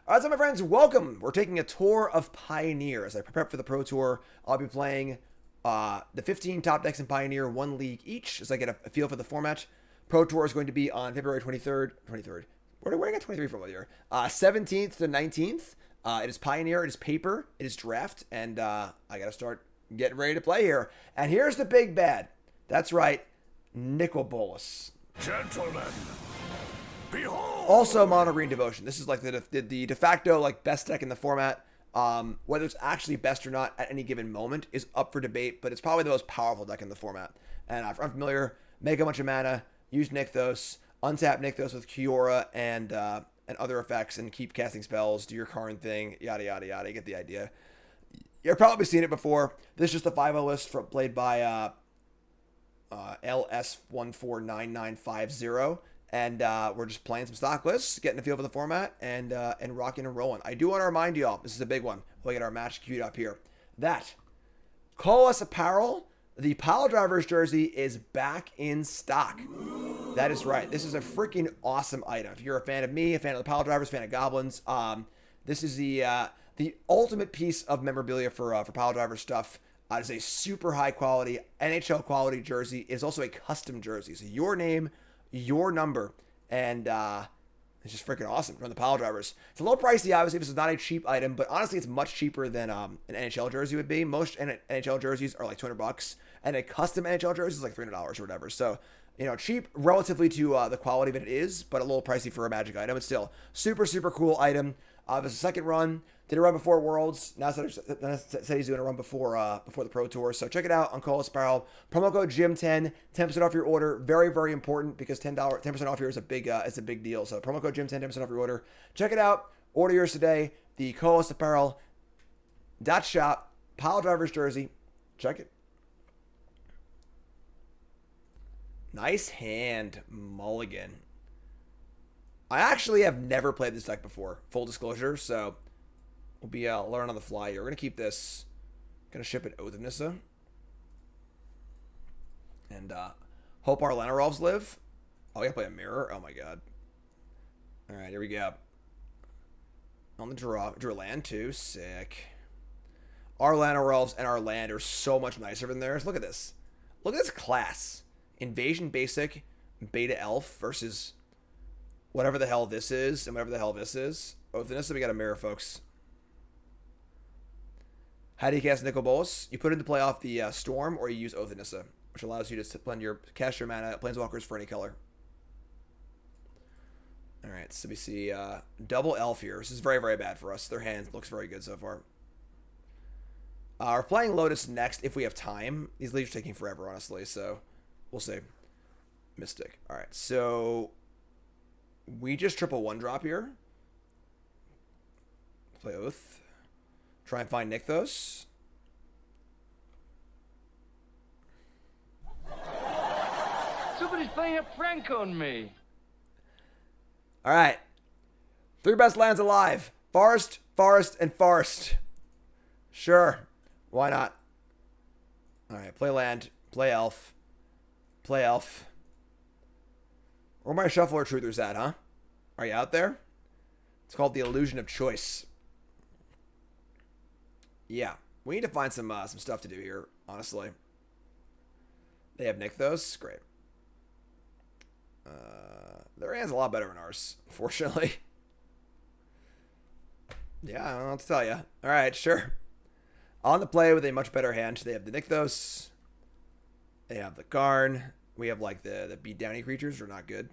All right, so my friends, welcome. We're taking a tour of Pioneer. As I prepare for the Pro Tour, I'll be playing the 15 top decks in Pioneer, one league each, as I get a feel for the format. Pro Tour is going to be on February 23rd. Where did I get 23 from here? 17th to 19th. It is Pioneer, it is paper, it is draft, and I got to start getting ready to play here. And here's the big bad. That's right, Nicol Bolas. Gentlemen, behold! Also, Mono Green Devotion. This is like the de facto like best deck in the format. Whether it's actually best or not at any given moment is up for debate, but it's probably the most powerful deck in the format. And if I'm familiar, make a bunch of mana, use Nykthos, untap Nykthos with Kiora and other effects, and keep casting spells, do your Karn thing, yada yada yada. You get the idea. You've probably seen it before. This is just a 5-0 list played by LS149950. And we're just playing some stock lists, getting a feel for the format, and rocking and rolling. I do want to remind you all, this is a big one. We'll get our match queued up here. That Call Us Apparel, the Pile Drivers jersey is back in stock. That is right. This is a freaking awesome item. If you're a fan of me, a fan of the Pile Drivers, fan of Goblins, this is the ultimate piece of memorabilia for Pile Driver stuff. It's a super high quality NHL quality jersey. It is also a custom jersey. So your name, your number, and it's just freaking awesome from the Pile Drivers. It's a little pricey, obviously. This is not a cheap item, but honestly, it's much cheaper than an NHL jersey would be. Most NHL jerseys are like $200, and a custom NHL jersey is like $300 or whatever. So, you know, cheap relatively to the quality that it is, but a little pricey for a Magic item. It's still super, super cool item. This is a second run. Did a run before Worlds. Now said he's doing a run before the Pro Tour. So check it out on Call Us Apparel. Promo code GYM10, 10% off your order. Very, very important because 10% off here is a big deal. So promo code GYM10, 10% off your order. Check it out. Order yours today. The Call Us Apparel .shop Pile Drivers jersey. Check it. Nice hand, Mulligan. I actually have never played this deck before, full disclosure, so we'll be learning on the fly here. We're going to keep this, going to ship it Oath of Nissa, and hope our Llanowar Elves live. Oh, we got to play a mirror? Oh my god. Alright, here we go. On the draw, drew a land too, sick. Our Llanowar Elves and our land are so much nicer than theirs. Look at this. Look at this class. Invasion Basic, Beta Elf versus whatever the hell this is, and whatever the hell this is. Oath of Nissa, we got a mirror, folks. How do you cast Nicol Bolas? You put into play off the Storm, or you use Oath of Nissa, which allows you to cast your mana Planeswalkers for any color. Alright, so we see double Elf here. This is very, very bad for us. Their hand looks very good so far. We're playing Lotus next if we have time. These leads are taking forever, honestly, so we'll see. Mystic. Alright, so we just triple one drop here. Play Oath. Try and find Nykthos. Somebody's playing a prank on me. Alright. 3 best lands alive. Forest, Forest, and Forest. Sure. Why not? Alright, play land. Play Elf. Play Elf. Where my Shuffler Truthers at, huh? Are you out there? It's called the Illusion of Choice. Yeah, we need to find some stuff to do here, honestly. They have Nykthos. Great. Their hand's a lot better than ours, unfortunately. Yeah, I don't know what to tell you. All right, sure. On the play with a much better hand, they have the Nykthos. They have the Karn. We have like the beat downy creatures, are not good.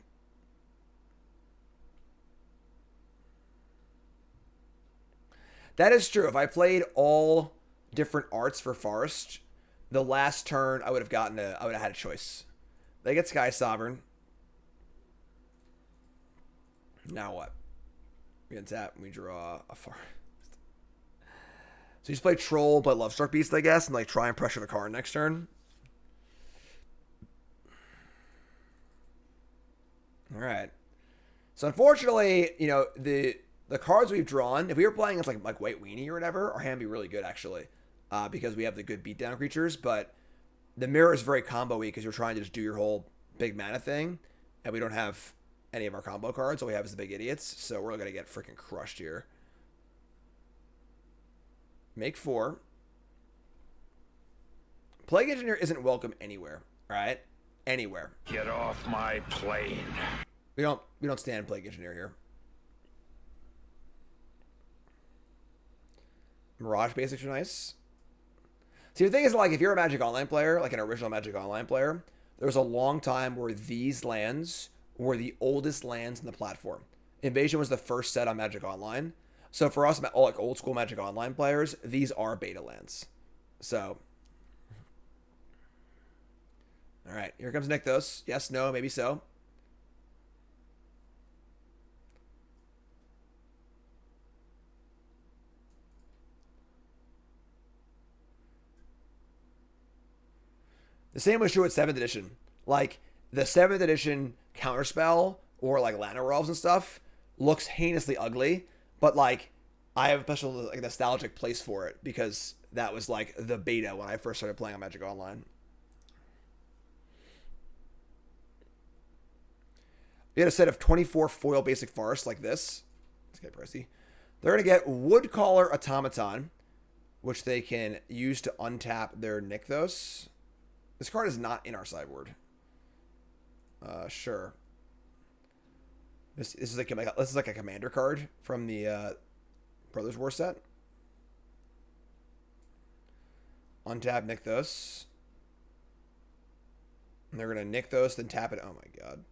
That is true. If I played all different arts for Forest, the last turn I would have had a choice. They get Sky Sovereign. Now what? We untap and we draw a Forest. So you just play Troll, play Lovestruck Beast, I guess, and like try and pressure the card next turn. All right. So unfortunately, you know, the cards we've drawn, if we were playing as like White Weenie or whatever, our hand would be really good actually, because we have the good beatdown creatures. But the mirror is very combo-y because you're trying to just do your whole big mana thing, and we don't have any of our combo cards. All we have is the big idiots, so we're gonna get freaking crushed here. Make 4. Plague Engineer isn't welcome anywhere, right? Anywhere. Get off my plane. We don't stand Plague Engineer here. Mirage basics are nice. See, the thing is, like, if you're a Magic Online player, like an original Magic Online player, there was a long time where these lands were the oldest lands in the platform. Invasion was the first set on Magic Online. So for us, like old school Magic Online players, these are beta lands. So, all right, here comes Nykthos. Yes, no, maybe so. The same was true with 7th edition. Like, the 7th edition counterspell, or like Llanowar Elves and stuff, looks heinously ugly, but like, I have a special like nostalgic place for it, because that was like the beta when I first started playing on Magic Online. We had a set of 24 foil basic forests like this. Let's get pricey. They're going to get Woodcaller Automaton, which they can use to untap their Nykthos. This card is not in our sideboard. Sure. This is like a commander card from the Brothers War set. Untap Nykthos. And they're going to Nykthos, then tap it. Oh my god.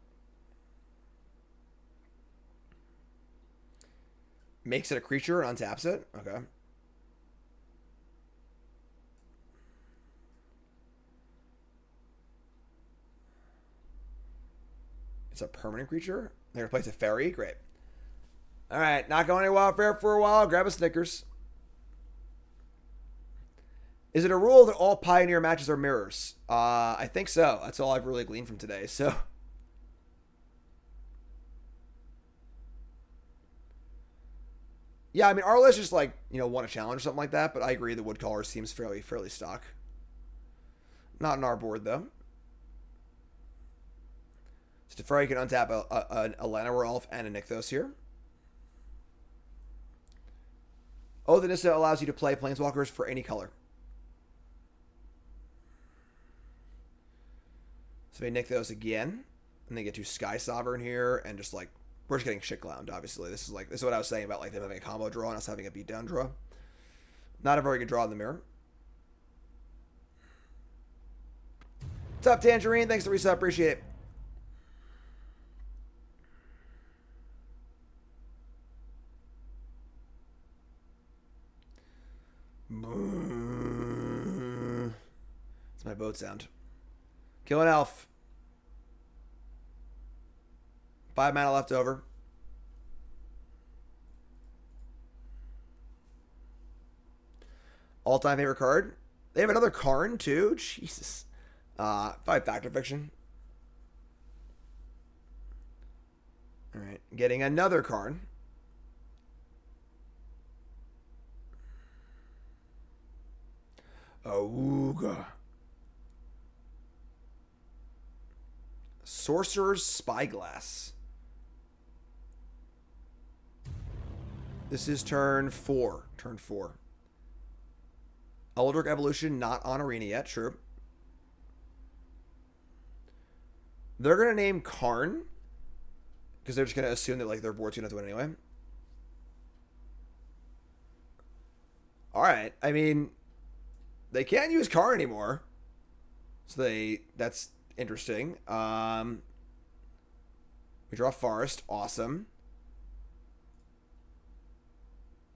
Makes it a creature and untaps it. Okay. It's a permanent creature. They're going to place a fairy. Great. All right. Not going any wildfare for a while. Grab a Snickers. Is it a rule that all Pioneer matches are mirrors? I think so. That's all I've really gleaned from today. So, yeah, I mean, our list just like, won a challenge or something like that. But I agree the Woodcaller seems fairly stock. Not in our board, though. So Teferi can untap a Llanowar Elf and a Nykthos here. Oh, the Nissa allows you to play Planeswalkers for any color. So they Nykthos again. And they get to Sky Sovereign here. And just like, we're just getting shit clowned, obviously. This is what I was saying about like them having a combo draw and us having a beatdown draw. Not a very good draw in the mirror. What's up, Tangerine? Thanks for the reset. Appreciate it. It's my boat sound. Kill an elf. 5 mana left over. All-time favorite card. They have another Karn too. Jesus. 5 Factor Fiction. All right, getting another Karn. Ooga. Sorcerer's Spyglass. This is turn 4. Turn 4. Eldritch Evolution not on Arena yet. True. They're going to name Karn because they're just going to assume that like their board's going to win anyway. All right. I mean, they can't use Karn anymore. So that's interesting. We draw Forest. Awesome.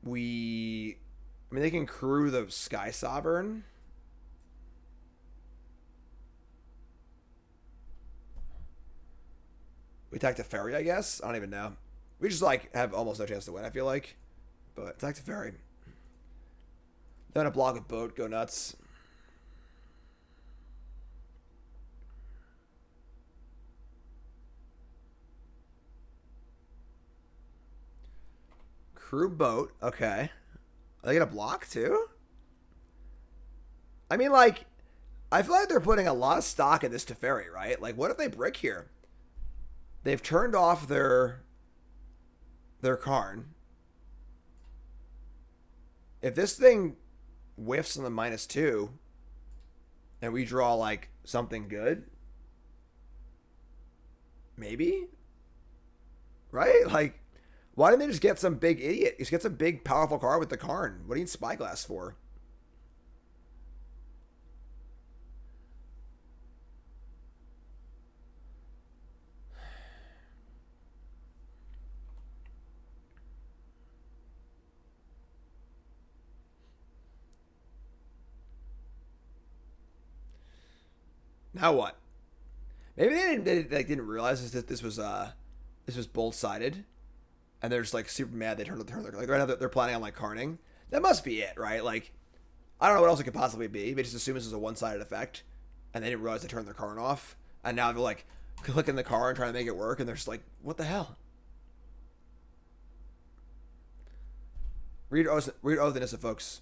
I mean, they can crew the Sky Sovereign. We attack the Fairy, I guess. I don't even know. We just like have almost no chance to win, I feel like. But attack the Fairy. Then a block with boat. Go nuts. Crew boat. Okay. Are they going to block too? I mean, like, I feel like they're putting a lot of stock in this Teferi, right? Like, what if they brick here? They've turned off their Karn. If this thing whiffs on the -2 and we draw like something good, maybe, right? Like, why didn't they just get some big idiot? Just get some big powerful card with the Karn. What do you need Spyglass for? Now what? Maybe they didn't realize that this was both sided, and they're just like super mad. They turn like right now they're planning on like Karning. That must be it, right? Like, I don't know what else it could possibly be. They just assume this is a one-sided effect, and they didn't realize they turned their Karn off, and now they're like clicking the Karn trying to make it work, and they're just like, what the hell? Read Oath of Nissa, folks.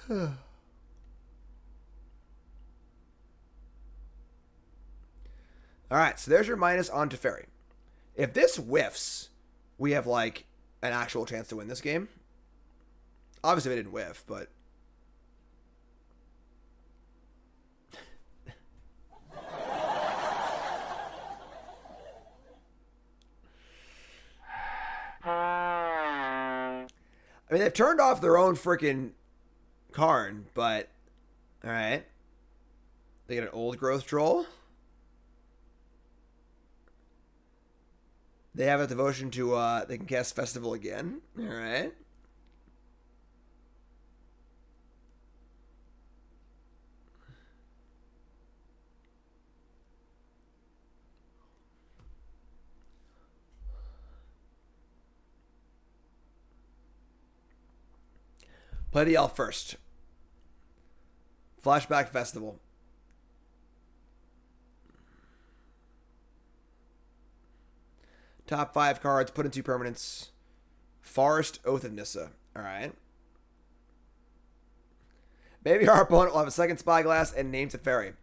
All right, so there's your minus on Teferi. If this whiffs, we have like an actual chance to win this game. Obviously, we didn't whiff, but I mean, they've turned off their own freaking Karn, but all right. They get an old growth troll. They have a devotion to they can cast Festival again. All right. Play the elf first. Flashback Festival. Top 5 cards, put in 2 permanents. Forest, Oath of Nissa. Alright. Maybe our opponent will have a second Spyglass and name Teferi.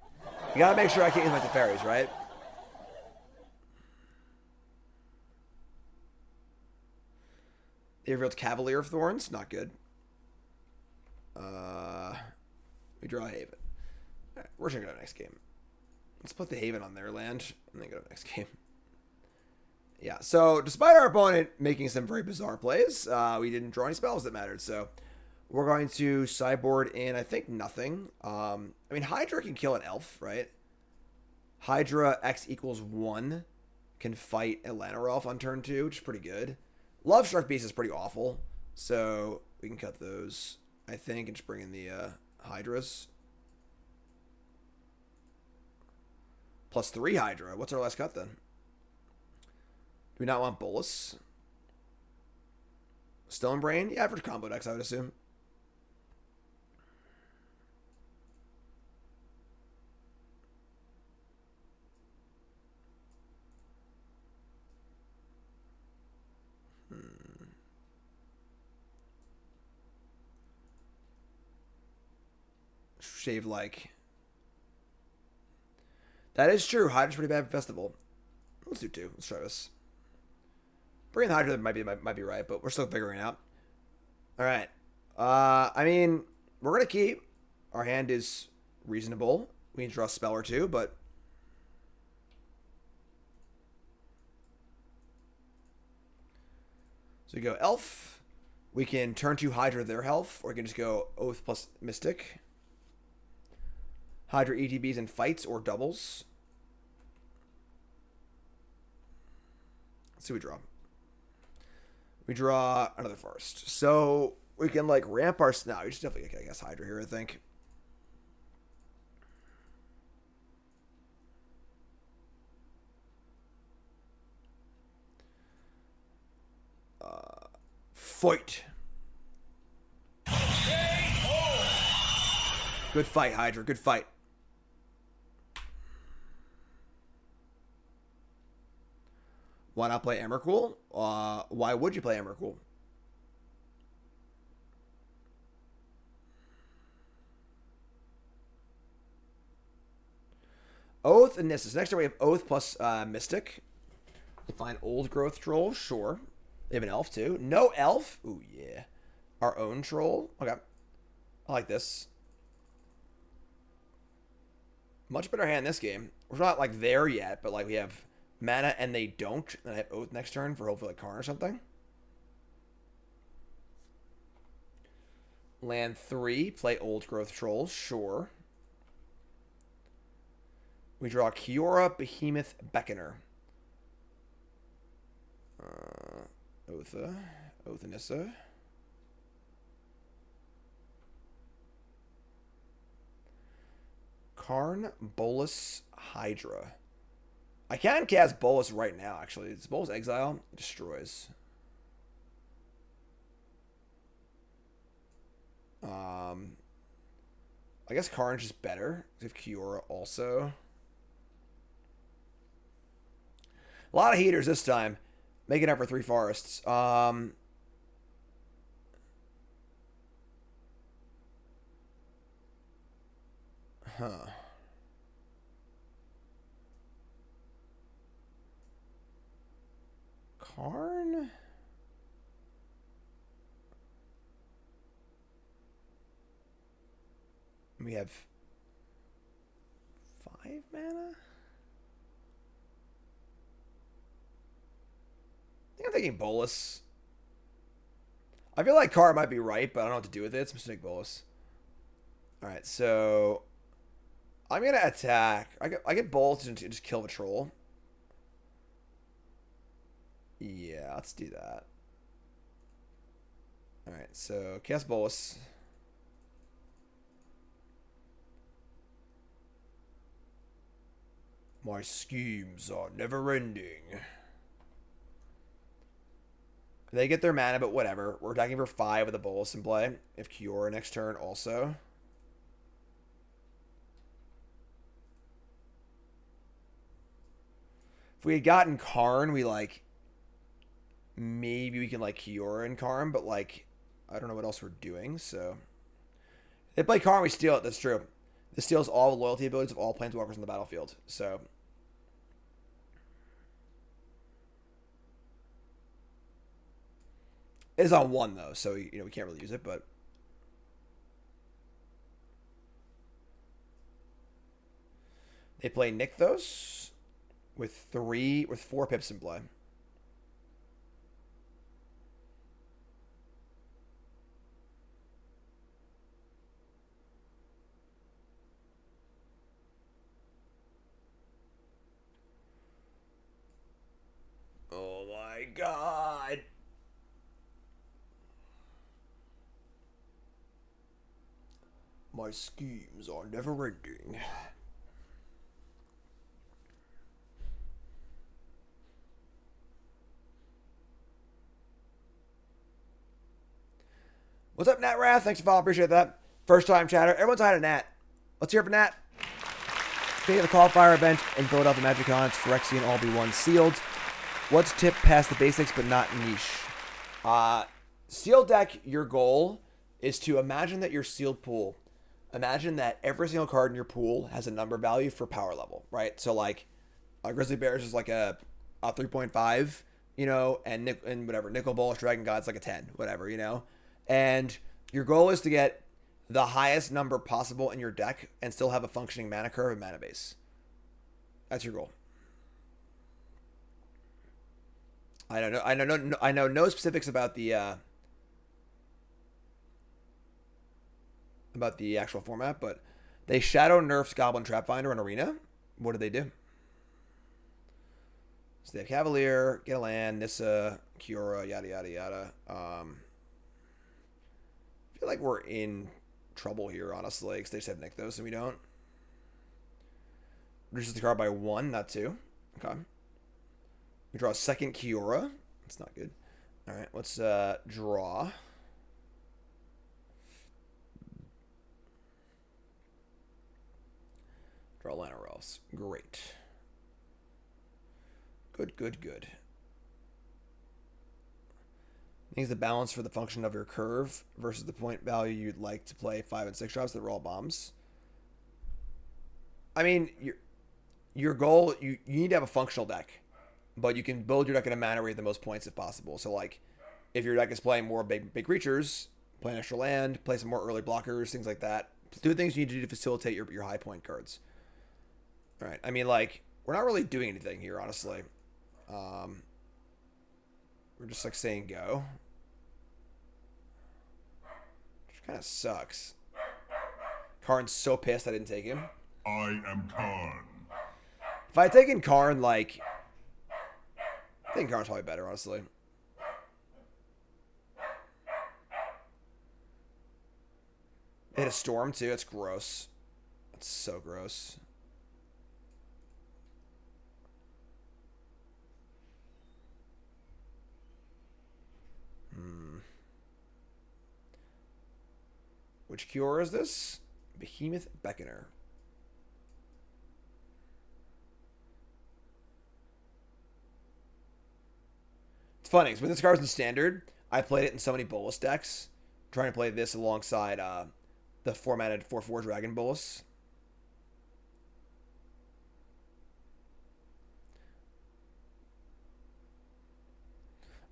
You gotta make sure I can't use my Teferis, right? They revealed Cavalier of Thorns. Not good. We draw a Haven. Alright, we're just gonna go to the next game. Let's put the Haven on their land and then go to the next game. Yeah, so despite our opponent making some very bizarre plays, we didn't draw any spells that mattered. So we're going to sideboard in, I think, nothing. I mean, Hydra can kill an elf, right? Hydra X equals 1 can fight a Llanowar Elf on turn 2, which is pretty good. Lovestruck Beast is pretty awful, so we can cut those, I think, and just bring in the Hydras. Plus 3 Hydra. What's our last cut then? Do we not want Bolas? Stone Brain? Yeah, average combo decks, I would assume. Shave like. That is true. Hydra's pretty bad for Festival. Let's do 2. Let's try this. Bringing the Hydra might be right, but we're still figuring it out. All right. I mean, we're gonna keep. Our hand is reasonable. We can draw a spell or 2, but so we go Elf. We can turn 2 Hydra their health, or we can just go Oath plus Mystic. Hydra ETBs and fights or doubles. Let's see what we draw. We draw another Forest. So we can like ramp our... No, we just definitely get, I guess, Hydra here, I think. Fight. Good fight, Hydra. Good fight. Why not play Emrakul? Why would you play Emrakul? Oath and Nissa. Next turn we have Oath plus Mystic. Define old growth troll, sure. They have an elf too. No elf? Ooh, yeah. Our own troll? Okay. I like this. Much better hand this game. We're not like there yet, but like we have mana and they don't. And I have Oath next turn for hopefully like Karn or something. Land 3, play old growth trolls, sure. We draw Kiora, Behemoth, Beckoner. Othanissa. Karn, Bolas, Hydra. I can cast Bolas right now, actually. It's Bolas Exile. It destroys. I guess Karn's just better. We have Kiora also. A lot of heaters this time. Making up for 3 forests. Huh. Karn? We have 5 mana? I think I'm thinking Bolas. I feel like Karn might be right, but I don't know what to do with it. So I'm just going to take Bolas. Alright, so I'm going to attack. I get Bolas to just kill the troll. Yeah, let's do that. Alright, so cast Bolas. My schemes are never ending. They get their mana, but whatever. We're attacking for 5 with a Bolas in play. If Kiora next turn also. If we had gotten Karn, we like... Maybe we can like Kiora and Karn, but like... I don't know what else we're doing, so... If they play Karn, we steal it. That's true. This steals all the loyalty abilities of all planeswalkers on the battlefield. So... It is on 1, though, so, you know, we can't really use it, but... They play Nykthos with 4 pips in play. Oh my god. My schemes are never ending. What's up, Nat Wrath? Thanks for following. Appreciate that. First time chatter. Everyone's had a Nat. Let's hear it for Nat. Being at the qualifier event in Philadelphia MagicCon, it's Phyrexian all be 1 sealed. What's tip past the basics but not niche? Sealed deck, your goal is to imagine that your sealed pool. Imagine that every single card in your pool has a number value for power level, right? So like, Grizzly Bears is like a 3.5, you know, and whatever, Nicol Bolas Dragon God's like a 10, whatever, you know. And your goal is to get the highest number possible in your deck and still have a functioning mana curve and mana base. That's your goal. I know no specifics about the actual format, but they shadow nerfed Goblin Trapfinder in Arena. What did they do? So they have Cavalier, get a land, Nissa, Kiora, yada yada yada. I feel like we're in trouble here, honestly, because they just have Nykthos and we don't. Reduces the card by 1, not 2. Okay. We draw a second Kiora. That's not good. All right, let's draw. Draw Llanowar Elves. Great. Good, good, good. I think it's the balance for the function of your curve versus the point value you'd like to play 5 and 6 drops that are all bombs. I mean, your goal, you need to have a functional deck. but you can build your deck in a manner where you have the most points if possible. So like, if your deck is playing more big creatures, play an extra land, play some more early blockers, things like that. Do things you need to do to facilitate your high point cards. All right. I mean, like, we're not really doing anything here, honestly. We're just like saying go. Which kind of sucks. Karn's so pissed I didn't take him. I am Karn. If I had taken Karn, like, I think Karn's probably better, honestly. They hit a storm too. That's gross. That's so gross. Which Kiora is this? Behemoth Beckoner. It's funny, because when this card's in Standard, I played it in so many Bolas decks. Trying to play this alongside the 4-mana 4/4 Dragon Bolas.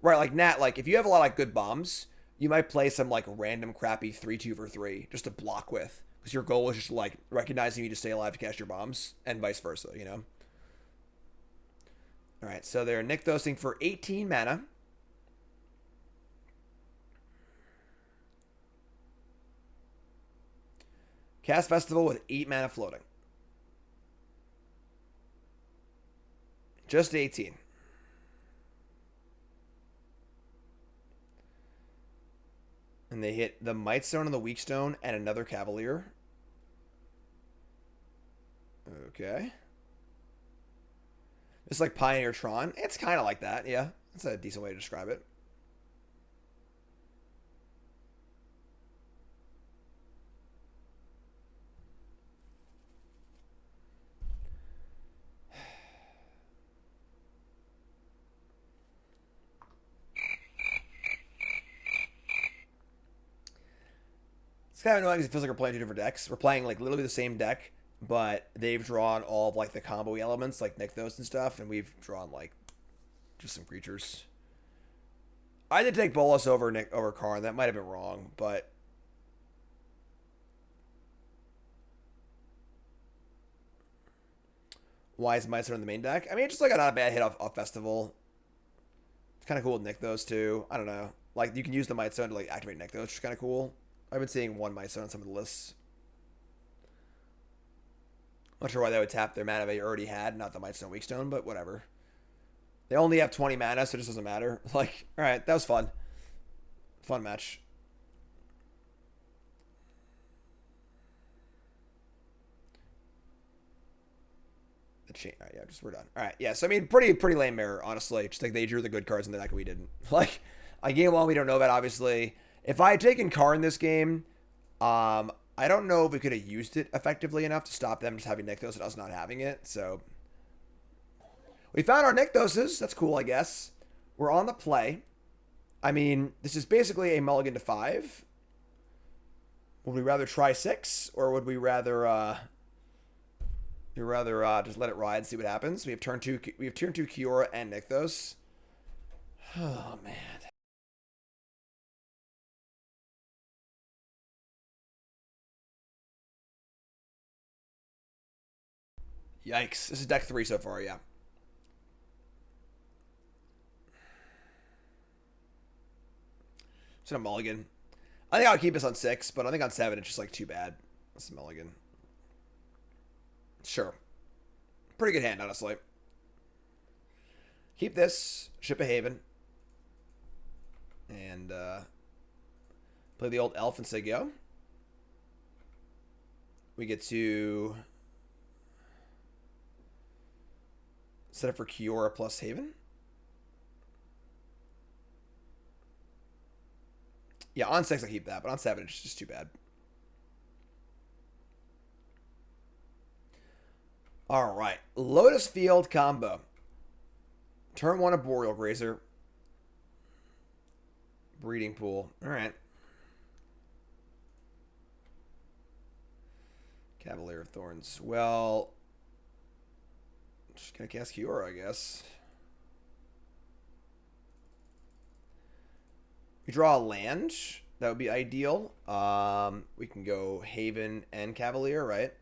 Right, like Nat, like if you have a lot of like good bombs, you might play some like random crappy 3/2 for 3 just to block with. Because your goal is just like recognizing you to stay alive to cast your bombs, and vice versa, you know? Alright, so they're Nykthosing for 18 mana. Cast Festival with 8 mana floating. Just 18. And they hit the Mightstone and the Weakstone and another Cavalier. Okay. It's like Pioneer Tron. It's kind of like that, yeah. That's a decent way to describe it. It's kind of annoying because it feels like we're playing two different decks. We're playing like literally the same deck, but they've drawn all of like the combo elements like Nykthos and stuff, and we've drawn like just some creatures. I did take Bolas over Karn. That might have been wrong, but why is Mightstone in the main deck? I mean, it's just like not a bad hit off Festival. It's kind of cool with Nykthos too. I don't know. Like you can use the Mightstone to like activate Nykthos, which is kind of cool. I've been seeing one Mightstone on some of the lists. Not sure why they would tap their mana they already had, not the Mightstone Weakstone, but whatever. They only have 20 mana, so it just doesn't matter. Like, alright, that was fun. Fun match. Alright, yeah, we're done. Alright, yeah, so I mean, pretty lame mirror, honestly. Just like they drew the good cards in the deck and we didn't. Like, on game one, we don't know about, obviously. If I had taken Karn this game, I don't know if we could have used it effectively enough to stop them just having Nykthos and us not having it. So we found our Nykthoses. That's cool, I guess. We're on the play. I mean, this is basically a mulligan to 5. Would we rather try 6, or would we rather just let it ride and see what happens? We have turn 2 Kiora and Nykthos. Oh man. Yikes. This is deck 3 so far, yeah. It's a mulligan. I think I'll keep this on 6, but I think on 7 it's just like too bad. It's a mulligan. Sure. Pretty good hand, honestly. Keep this. Ship a Haven. And play the old elf and say go. We get to set up for Kiora plus Haven. Yeah, on 6 I keep that, but on 7 it's just too bad. Alright, Lotus Field combo. Turn 1 a Boreal Grazer. Breeding Pool. Alright. Cavalier of Thorns. Well, just gonna cast Kiora, I guess. We draw a land. That would be ideal. We can go Haven and Cavalier, right?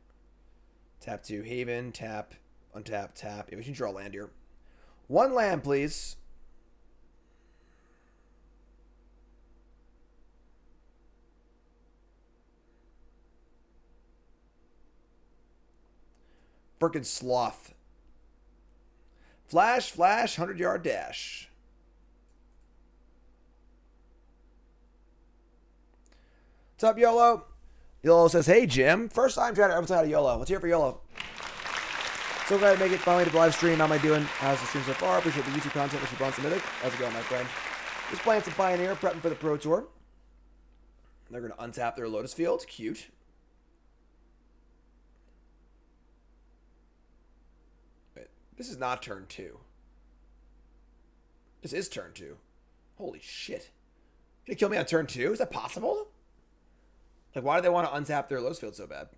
Tap 2, Haven, tap, untap, tap. Yeah, we should draw a land here. 1 land, please. Frickin' sloth. Flash, flash, 100-yard dash. What's up, YOLO? YOLO says, hey, Jim. First time trying to ever out of YOLO. Let's hear it for YOLO. So glad to make it finally to the live stream. How am I doing? How's the stream so far? Appreciate the YouTube content. Wish you Bronze Mythic. How's it going, my friend? Just playing some Pioneer, prepping for the Pro Tour. They're going to untap their Lotus field. Cute. Wait, this is not turn 2. This is turn 2. Holy shit. You gonna kill me on turn 2? Is that possible? Like, why do they want to untap their Lotus field so bad?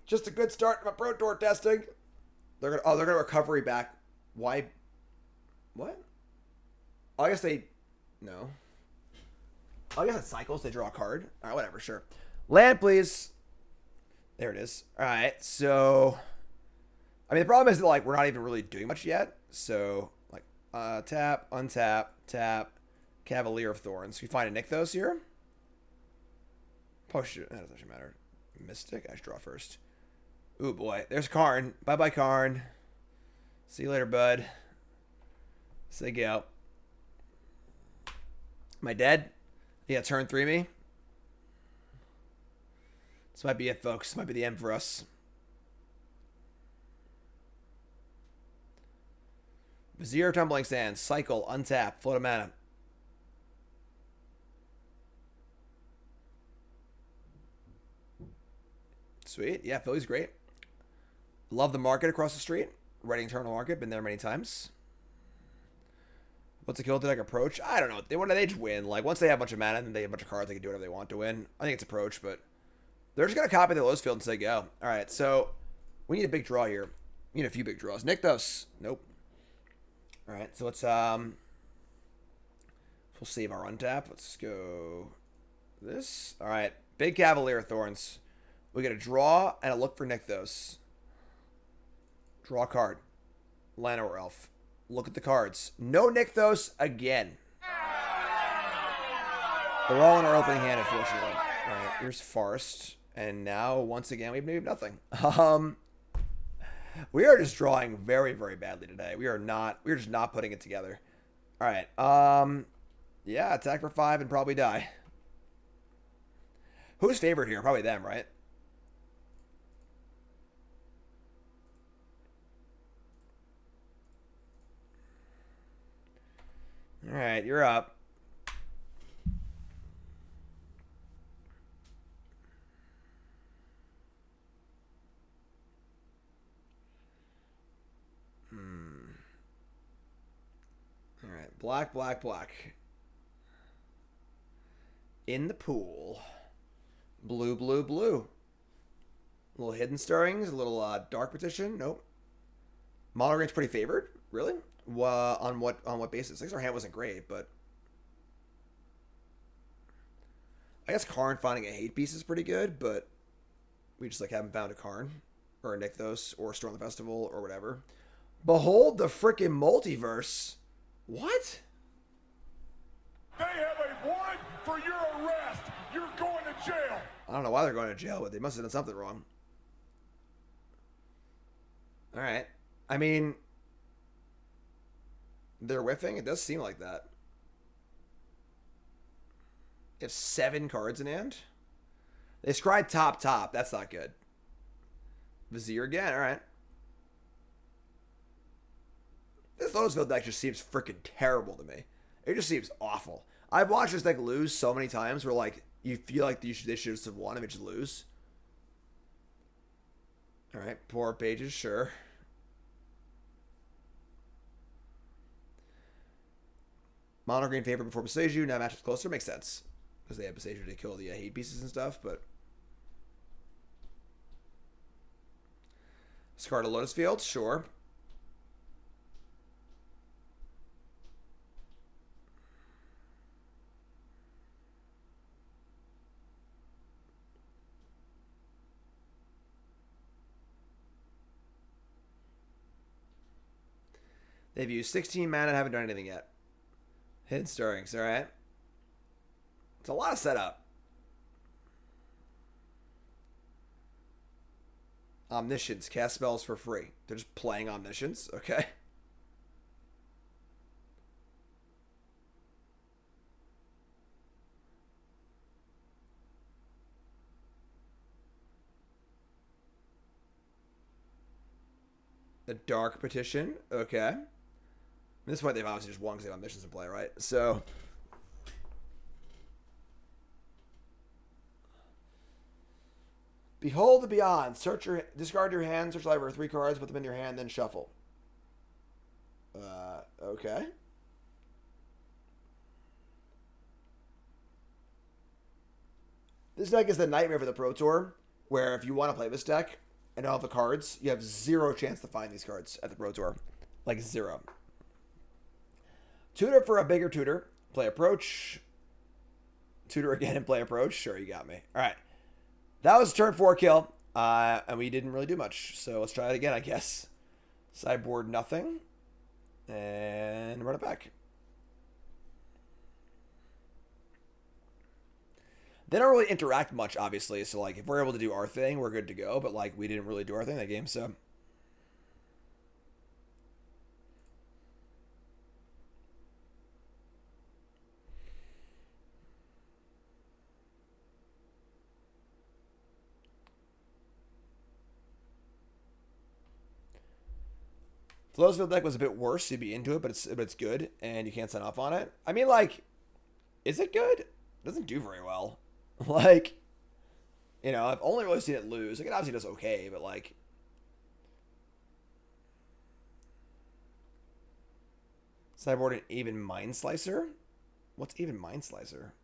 Just a good start to my Pro Tour testing. They're gonna recovery back. Why? What? Oh, I guess they. No. Oh, I guess it cycles. They draw a card. All right, whatever. Sure. Land, please. There it is. All right. So, I mean, the problem is that like we're not even really doing much yet. So, like, tap, untap, tap, Cavalier of Thorns. Can we find a Nykthos here? Probably should. That doesn't actually matter. Mystic. I should draw first. Ooh, boy. There's Karn. Bye-bye, Karn. See you later, bud. Say go. Am I dead? Yeah, turn 3 me. This might be it, folks. This might be the end for us. Vizier, Tumbling Sands. Cycle, untap, float a mana. Sweet. Yeah, Philly's great. Love the market across the street. Reading Eternal Market. Been there many times. What's a kill to deck approach? I don't know. They just win. Like, once they have a bunch of mana and they have a bunch of cards, they can do whatever they want to win. I think it's approach, but they're just going to copy the Lotus field and say go. All right, so we need a big draw here. We need a few big draws. Nykthos. Nope. All right, so let's we'll save our untap. Let's go this. All right, big Cavalier of Thorns. We get a draw and a look for Nykthos. Draw a card. Llanowar Elf. Look at the cards. No Nykthos again. They're all in our opening hand, unfortunately. All right, here's Forest. And now, once again, we have nothing. We are just drawing very, very badly today. We're just not putting it together. All right. Yeah, attack for 5 and probably die. Who's favored here? Probably them, right? All right, you're up. All right, black, black, black. In the pool. Blue, blue, blue. A little Hidden Stirrings, a little Dark Petition. Nope. Mono Green's pretty favored? Really? On what basis? I guess our hand wasn't great, but I guess Karn finding a hate piece is pretty good, but we just like haven't found a Karn or a Nykthos or Storm the Festival or whatever. Behold the frickin' multiverse. What? They have a warrant for your arrest. You're going to jail. I don't know why they're going to jail, but they must have done something wrong. All right. I mean, they're whiffing. It does seem like that. They have 7 cards in hand. They scried top. That's not good. Vizier again. All right. This Lotusville deck just seems freaking terrible to me. It just seems awful. I've watched this deck lose so many times where, like, you feel like they should just have won and just lose. All right. Poor pages, sure. Mono green favorite before Boseiju. Now matchups closer. Makes sense. Because they have Boseiju to kill the hate pieces and stuff, but discard a Lotus Field, sure. They've used 16 mana and haven't done anything yet. Hidden Stirrings, alright. It's a lot of setup. Omniscience, cast spells for free. They're just playing Omniscience, okay. The Dark Petition, okay. At this point, they've obviously just won because they have Omniscience in play, right? So, Behold the Beyond. Discard your hand, search library 3 cards, put them in your hand, then shuffle. Okay. This deck is the nightmare for the Pro Tour, where if you want to play this deck and all the cards, you have 0 chance to find these cards at the Pro Tour. Like 0. Tutor for a bigger tutor. Play Approach. Tutor again and play Approach. Sure, you got me. All right. That was turn 4 kill. And we didn't really do much. So let's try it again, I guess. Sideboard nothing. And run it back. They don't really interact much, obviously. So, like, if we're able to do our thing, we're good to go. But, like, we didn't really do our thing that game, so. Flowsfield deck was a bit worse. You'd be into it, but it's good, and you can't sign off on it. I mean, like, is it good? It doesn't do very well. Like, you know, I've only really seen it lose. Like, it obviously does okay, but, like, sideboard an Even Mind Slicer? What's Even Mind Slicer?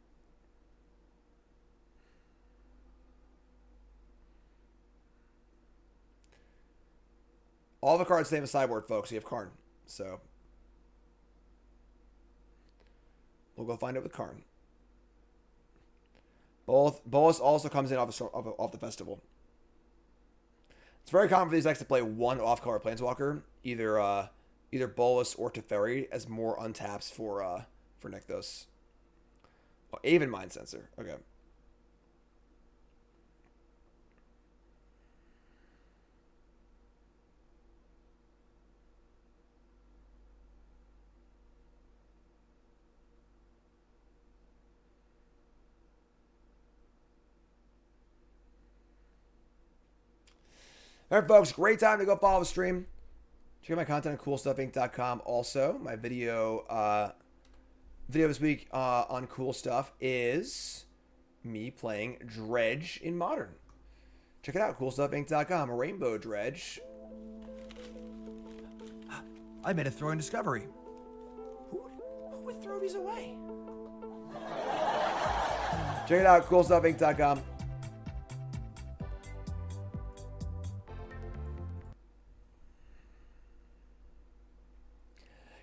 All the cards stay in the sideboard, folks. You have Karn. So, we'll go find it with Karn. Bolas also comes in off the festival. It's very common for these decks to play one off-color Planeswalker, either Bolas or Teferi, as more untaps for Rakdos. Oh, Even Mind Sensor. Okay. All right, folks, great time to go follow the stream. Check out my content on CoolStuffInc.com. Also, my video this week on Cool Stuff is me playing Dredge in Modern. Check it out, CoolStuffInc.com. A Rainbow Dredge. I made a throwing discovery. Who would throw these away? Check it out, CoolStuffInc.com.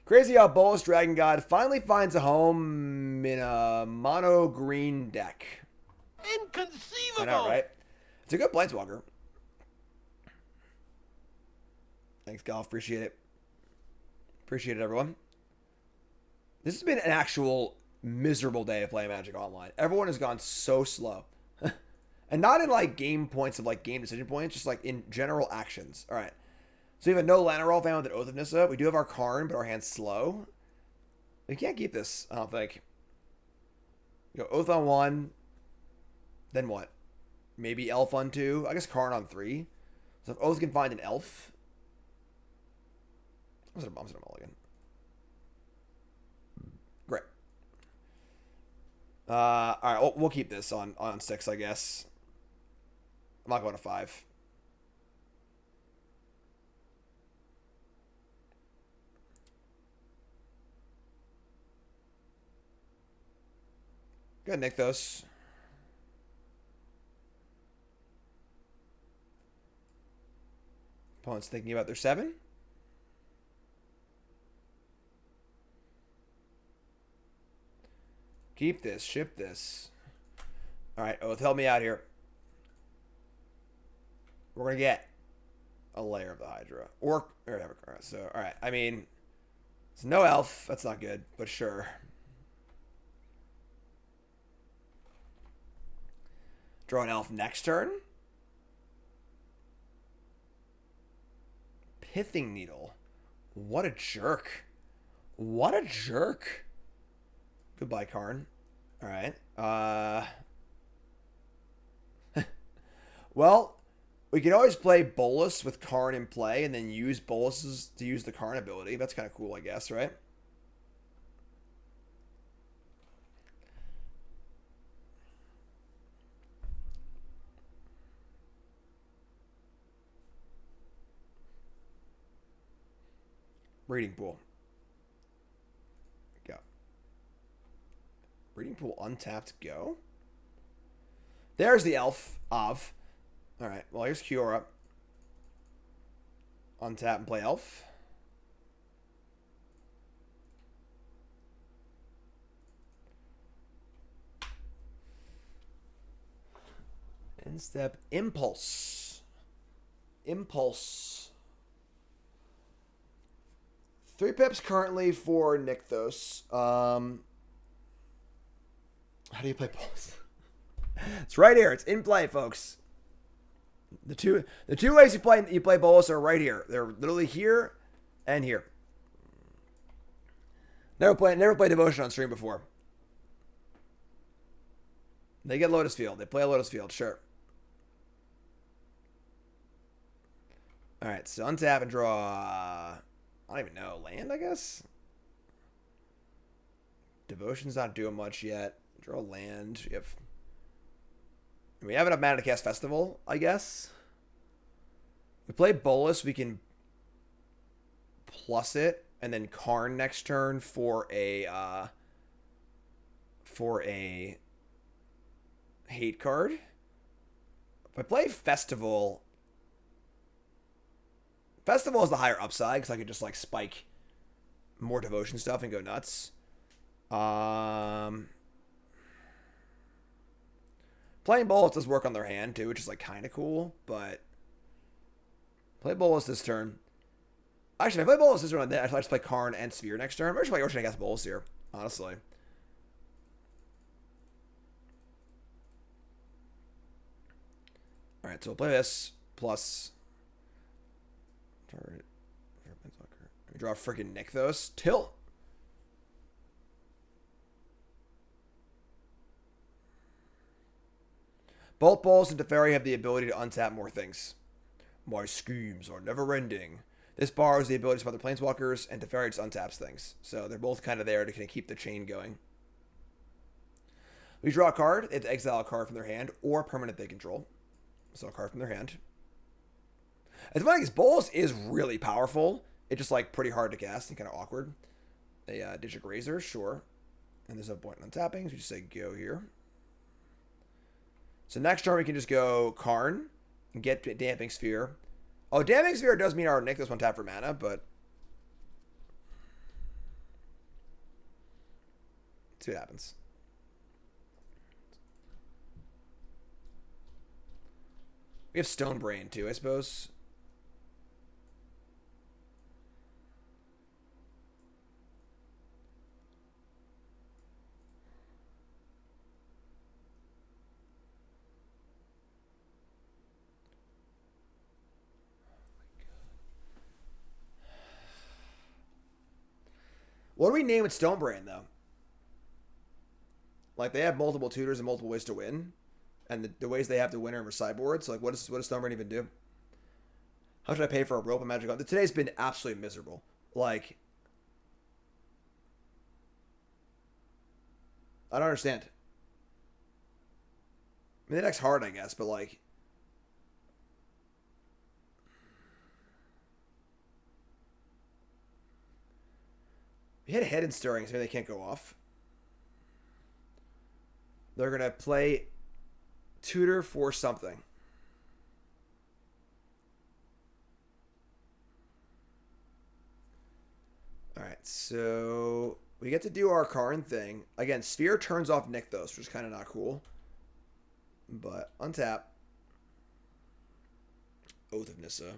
Crazy how Bolas Dragon God finally finds a home in a mono green deck. Inconceivable! I know, right? It's a good Planeswalker. Thanks, Golf. Appreciate it. Appreciate it, everyone. This has been an actual miserable day of playing Magic Online. Everyone has gone so slow. And not in, like, game points of, like, game decision points, just, like, in general actions. All right. So we have a no Llanowar Elf hand with an Oath of Nissa. We do have our Karn, but our hand's slow. We can't keep this, I don't think. You go Oath on 1. Then what? Maybe Elf on 2. I guess Karn on 3. So if Oath can find an Elf. I'm just gonna mulligan. Great. All right, we'll keep this on 6, I guess. I'm not going to 5. Good, Nykthos. Opponent's thinking about their 7. Keep this. Ship this. All right, Oath, help me out here. We're going to get a Lair of the Hydra. Or so, all right. I mean, It's no elf. That's not good, but sure. Draw an elf next turn. Pithing Needle. What a jerk. What a jerk. Goodbye, Karn. All right. Well, we can always play Bolas with Karn in play and then use Bolas's to use the Karn ability. That's kind of cool, I guess, right? Breeding Pool. Go. Breeding Pool untapped, go. There's the elf of. Alright, well, here's Kiora. Untap and play elf. End step, Impulse. Impulse. 3 pips currently for Rakdos. How do you play Pulse? It's right here. It's in play, folks. The two ways you play Bolas are right here. They're literally here and here. Never played Devotion on stream before. They get Lotus Field. They play a Lotus Field, sure. All right, so untap and draw. I don't even know. Land, I guess? Devotion's not doing much yet. Draw land. We have enough mana to cast Festival, I guess. We play Bolas, we can plus it, and then Karn next turn for a hate card. If I play Festival is the higher upside, because I could just, like, spike more Devotion stuff and go nuts. Playing Bolas does work on their hand, too, which is, like, kind of cool, but play Bolas this turn. Actually, if I play Bolas this turn, I just play Karn and Sphere next turn. I'm actually going to cast Bolas here, honestly. Alright, so we'll play this, plus... We draw a freaking Rakdos. Tilt. Both Bolas and Teferi have the ability to untap more things. My schemes are never ending. This borrows the abilities of other planeswalkers, and Teferi just untaps things. So they're both kind of there to kind of keep the chain going. We draw a card. They have to exile a card from their hand or a permanent they control. So a card from their hand. It's funny because Bolas is really powerful. It's just like pretty hard to cast and kind of awkward. A Digigrazer, sure. And there's no point in untapping, so we just say go here. So next turn we can just go Karn and get Damping Sphere. Oh, Damping Sphere does mean our Rakdos one tap for mana, but let's see what happens. We have Stone Brain too, I suppose. What do we name with Stonebrain, though? Like, they have multiple tutors and multiple ways to win. And the ways they have to win are in sideboard. So, like, what does Stonebrain even do? How should I pay for a rope and magic? Today's been absolutely miserable. Like, I don't understand. I mean, the deck's hard, I guess, but, like... We hit a Head and Stirring, so maybe they can't go off. They're going to play Tutor for something. Alright, so we get to do our Karn thing. Again, Sphere turns off Rakdos, which is kind of not cool. But untap. Oath of Nissa.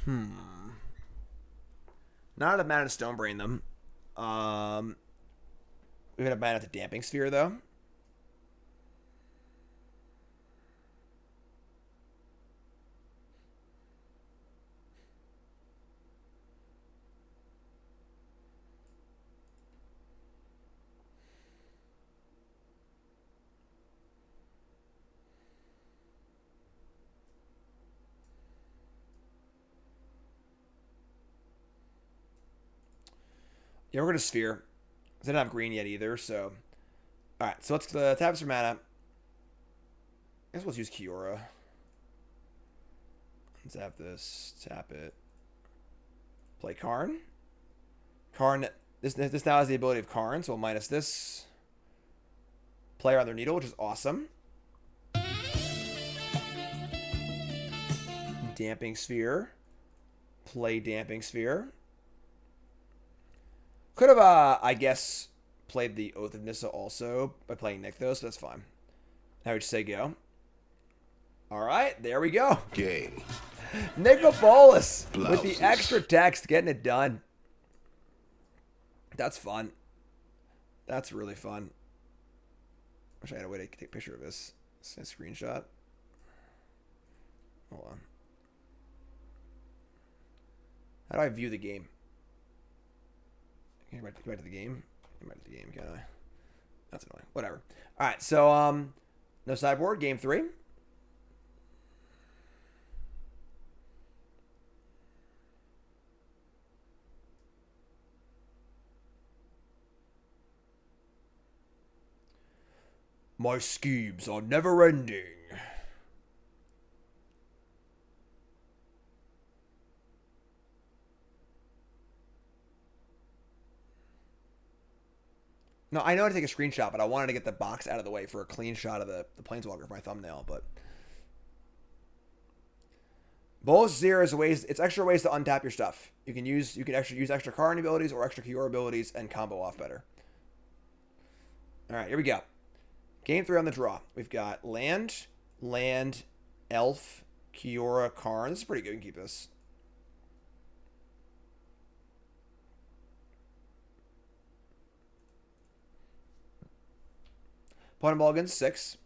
Not enough mana to Stone Brain them. We have enough mana to Damping Sphere, though. Yeah, we're going to Sphere. They don't have green yet either, so... Alright, so let's tap some mana. I guess let's use Kiora. Let's tap this. Tap it. Play Karn. Karn... This now has the ability of Karn, so we'll minus this. Player on their Needle, which is awesome. Damping Sphere. Play Damping Sphere. Could have, I guess, played the Oath of Nissa also by playing Nick, though, so that's fine. Now we just say go. Alright, there we go. Game. Nicol Bolas with the extra text, getting it done. That's fun. That's really fun. Wish I had a way to take a picture of this. A screenshot. Hold on. How do I view the game? Can I get back to the game? Get back to the game, can I? That's annoying. Whatever. Alright, so, no sideboard. Game 3. My schemes are never ending. No, I know how to take a screenshot, but I wanted to get the box out of the way for a clean shot of the Planeswalker for my thumbnail, but... Bolas Zero is ways, it's extra ways to untap your stuff. You can use extra Karn abilities or extra Kiora abilities and combo off better. Alright, here we go. Game 3 on the draw. We've got land, elf, Kiora, Karn. This is pretty good. We can keep this. Opponent mulligans 6.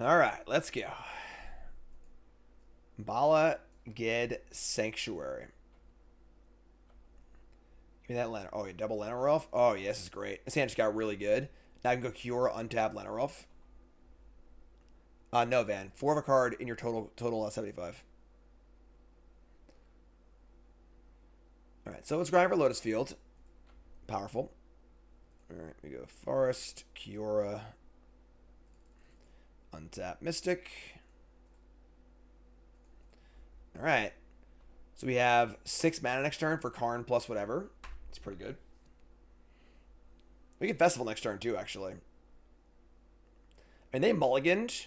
All right, let's go. Bala Ged Sanctuary. Give me that Llanowar. Oh, yeah, double Llanowar Elf. Oh, yeah, this is great. This hand just got really good. Now I can go Kiora, untap Llanowar Elf. No, Van. 4 of a card in your total 75. All right, so let's grind for Lotus Field. Powerful. All right, we go Forest, Kiora, untap Mystic. Alright. So we have 6 mana next turn for Karn plus whatever. It's pretty good. We get Festival next turn too, actually. And they mulliganed.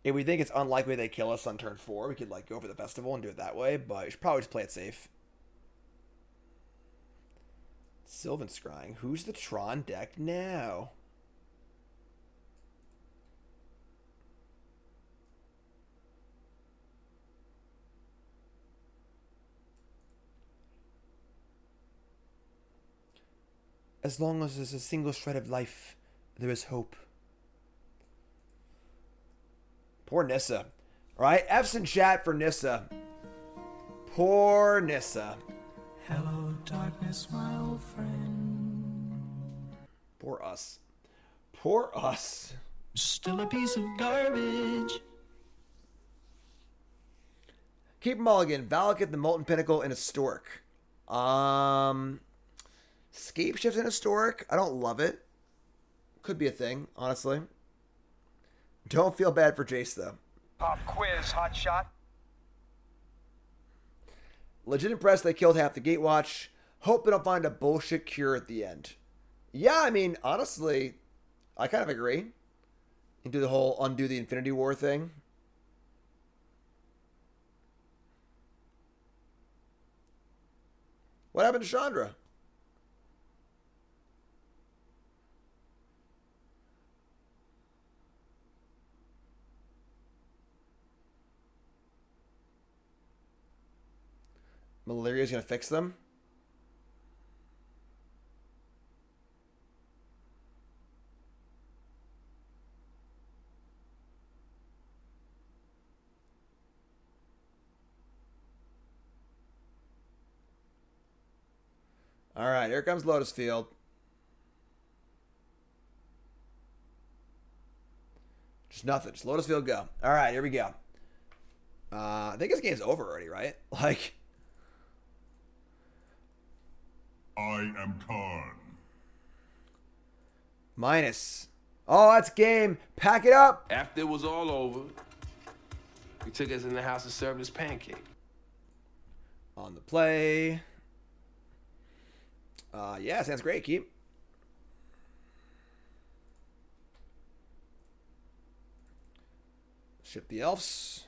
If we think it's unlikely they kill us on turn 4, we could like go for the Festival and do it that way, but we should probably just play it safe. Sylvan Scrying. Who's the Tron deck now? As long as there's a single shred of life, there is hope. Poor Nissa. Alright, F's in chat for Nissa. Poor Nissa. Hello, darkness, my old friend. Poor us. Poor us. Still a piece of garbage. Keep mulligan. Valakut, the Molten Pinnacle, and Historic. Scape Shift and Historic. I don't love it. Could be a thing, honestly. Don't feel bad for Jace, though. Pop quiz, hot shot. Legit impressed they killed half the Gatewatch. Hope they don't find a bullshit cure at the end. Yeah, I mean, honestly, I kind of agree. And do the whole undo the Infinity War thing. What happened to Chandra? Malaria's gonna fix them. All right, here comes Lotus Field. Just nothing. Just Lotus Field go. All right, here we go. I think this game's over already, right? Like, I am Karn. minus. Oh, that's game. Pack it up. After it was all over, he took us in the house and served us pancake. On the play. Yeah, sounds great. Keep. Ship the elves.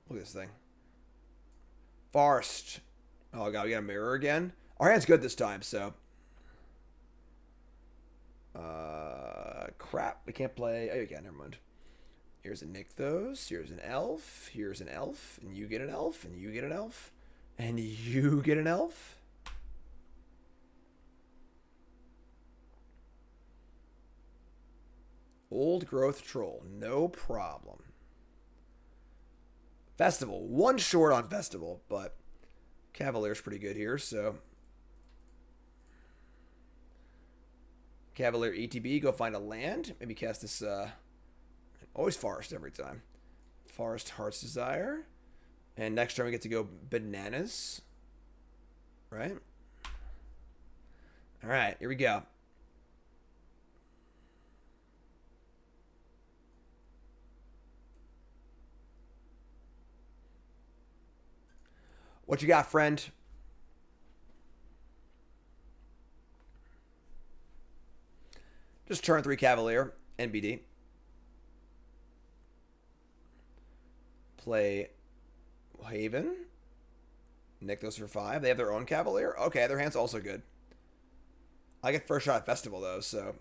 Look at this thing. Forest. Oh, God, we got a mirror again. Our hand's good this time, so. Crap. We can't play. Oh, yeah, never mind. Here's a Nykthos. Here's an elf. Here's an elf. And you get an elf. And you get an elf. And you get an elf. Old growth troll. No problem. Festival. One short on Festival, but Cavalier's pretty good here, so. Cavalier ETB, go find a land. Maybe cast this, always Forest every time. Forest Heart's Desire. And next turn we get to go Bananas. Right? Alright, here we go. What you got, friend? Just turn 3 Cavalier, NBD. Play Haven. Nykthos for 5. They have their own Cavalier? Okay, their hand's also good. I get first shot at Festival, though, so.